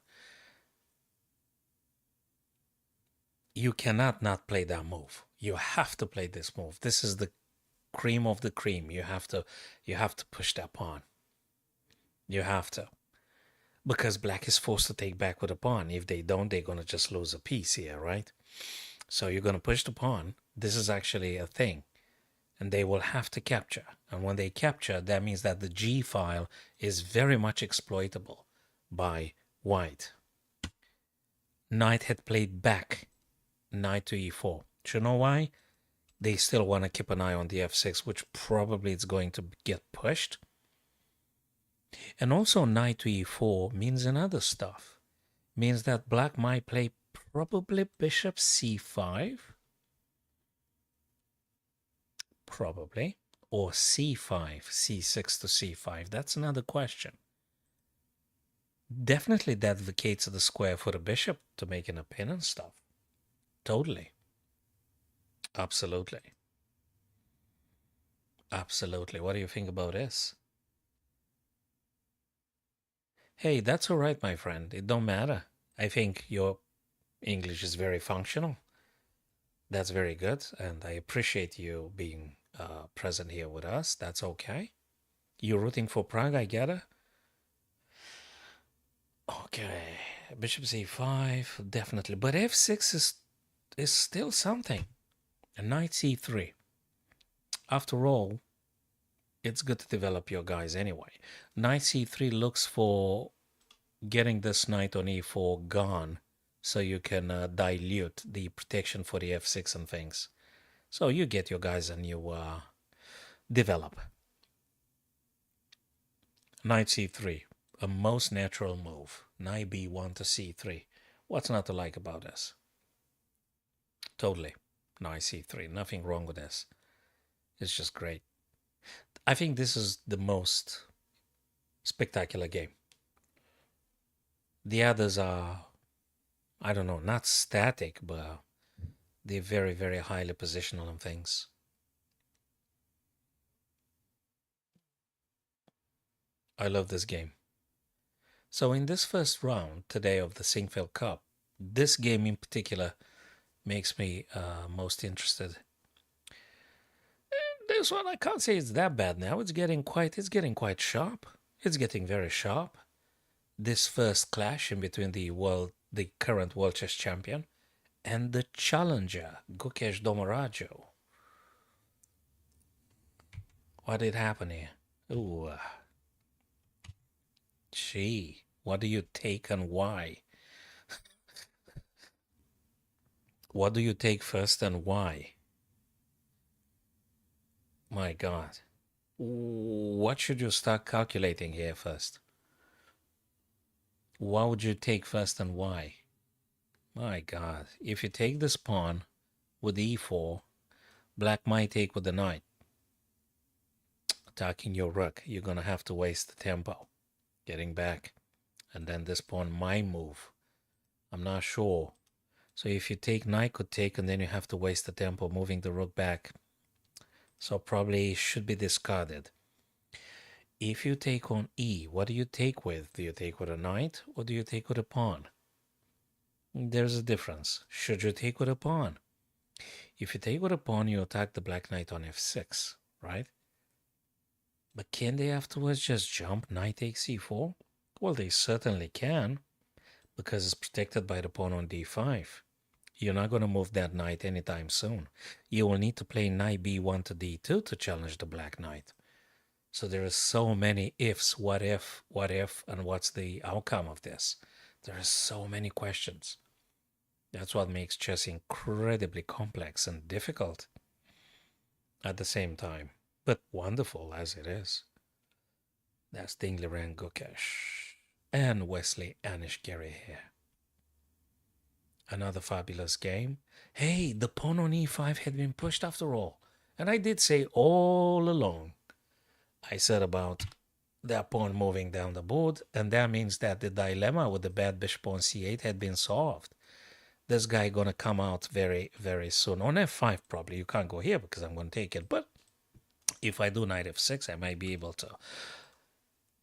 You cannot not play that move. You have to play this move. This is the cream of the cream. You have to push that pawn. You have to. Because black is forced to take back with a pawn. If they don't, they're going to just lose a piece here, right? So you're going to push the pawn. This is actually a thing. And they will have to capture. And when they capture, that means that the G file is very much exploitable by white. Knight had played back. Knight to e4. Do you know why? They still want to keep an eye on the f6, which probably is going to get pushed. And also knight to e4 means another stuff. Means that black might play probably bishop c5. Probably. Or c5, c6 to c5. That's another question. Definitely that vacates the square for the bishop to make an pin and stuff. Totally. Absolutely. Absolutely. What do you think about this? Hey, that's all right, my friend. It don't matter. I think your English is very functional. That's very good, and I appreciate you being present here with us. That's okay. You're rooting for Prague, I get it. Okay, bishop c5, definitely. But f6 is still something. And knight c3. After all, it's good to develop your guys anyway. Knight c3 looks for getting this knight on e4 gone so you can dilute the protection for the f6 and things. So you get your guys and you develop. Knight c3, a most natural move. Knight b1 to c3. What's not to like about this? Totally. Knight c3. Nothing wrong with this. It's just great. I think this is the most spectacular game. The others are, I don't know, not static, but they're very, very highly positional and things. I love this game. So in this first round today of the Sinquefield Cup, this game in particular makes me most interested. And this one I can't say it's that bad now. It's getting quite sharp. It's getting very sharp. This first clash in between the current world chess champion and the challenger, Gukesh Domarajo. What did happen here? Ooh. Gee, what do you take and why? What do you take first and why? My God. What should you start calculating here first? What would you take first and why? My God. If you take this pawn with e4, black might take with the knight. Attacking your rook, you're going to have to waste the tempo. Getting back. and then this pawn might move. I'm not sure. So if you take knight could take, and then you have to waste the tempo moving the rook back. So probably should be discarded. If you take on e, what do you take with? Do you take with a knight or do you take with a pawn? There's a difference. Should you take with a pawn? If you take with a pawn, you attack the black knight on f6, right? But can they afterwards just jump knight takes e4? Well, they certainly can, because it's protected by the pawn on d5. You're not going to move that knight anytime soon. You will need to play knight b1 to d2 to challenge the black knight. So there are so many ifs, what if, and what's the outcome of this? There are so many questions. That's what makes chess incredibly complex and difficult at the same time, but wonderful as it is. That's Dingliran Gukesh and Wesley Anish-Gary here. Another fabulous game. Hey, the pawn on e5 had been pushed after all. And I did say all along, I said about that pawn moving down the board, and that means that the dilemma with the bad bishop on c8 had been solved. This guy gonna come out very, very soon. On f5 probably. You can't go here because I'm gonna take it. But if I do knight f6, I might be able to.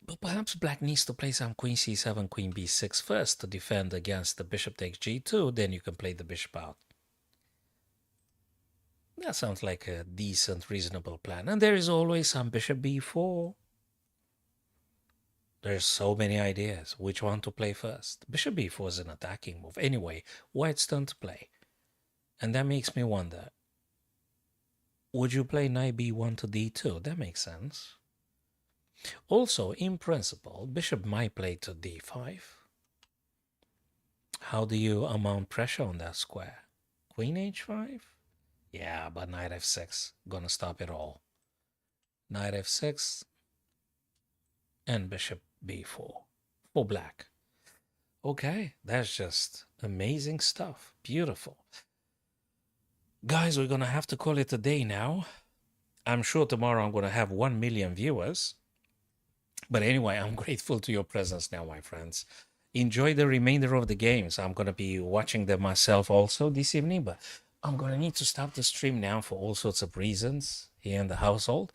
But perhaps black needs to play some queen c7, queen b6 first to defend against the bishop takes g2. Then you can play the bishop out. That sounds like a decent, reasonable plan. And there is always some bishop b4. There's so many ideas. Which one to play first? Bishop b4 is an attacking move. Anyway, white's turn to play. And that makes me wonder, would you play knight b1 to d2? That makes sense. Also, in principle, bishop might play to d5. How do you mount pressure on that square? Queen h5? Yeah, but knight f6, gonna stop it all. Knight f6 and bishop b4 for black. Okay, that's just amazing stuff. Beautiful. Guys, we're gonna have to call it a day now. I'm sure tomorrow I'm gonna have 1 million viewers. But anyway, I'm grateful to your presence now, my friends. Enjoy the remainder of the games. I'm going to be watching them myself also this evening, but I'm going to need to stop the stream now for all sorts of reasons here in the household.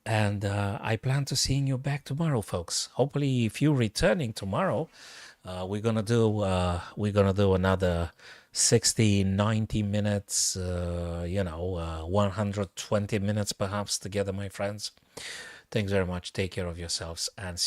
And I plan to seeing you back tomorrow, folks. Hopefully, if you're returning tomorrow, we're gonna do another 60, 90 minutes, 120 minutes perhaps together, my friends. Thanks very much. Take care of yourselves and see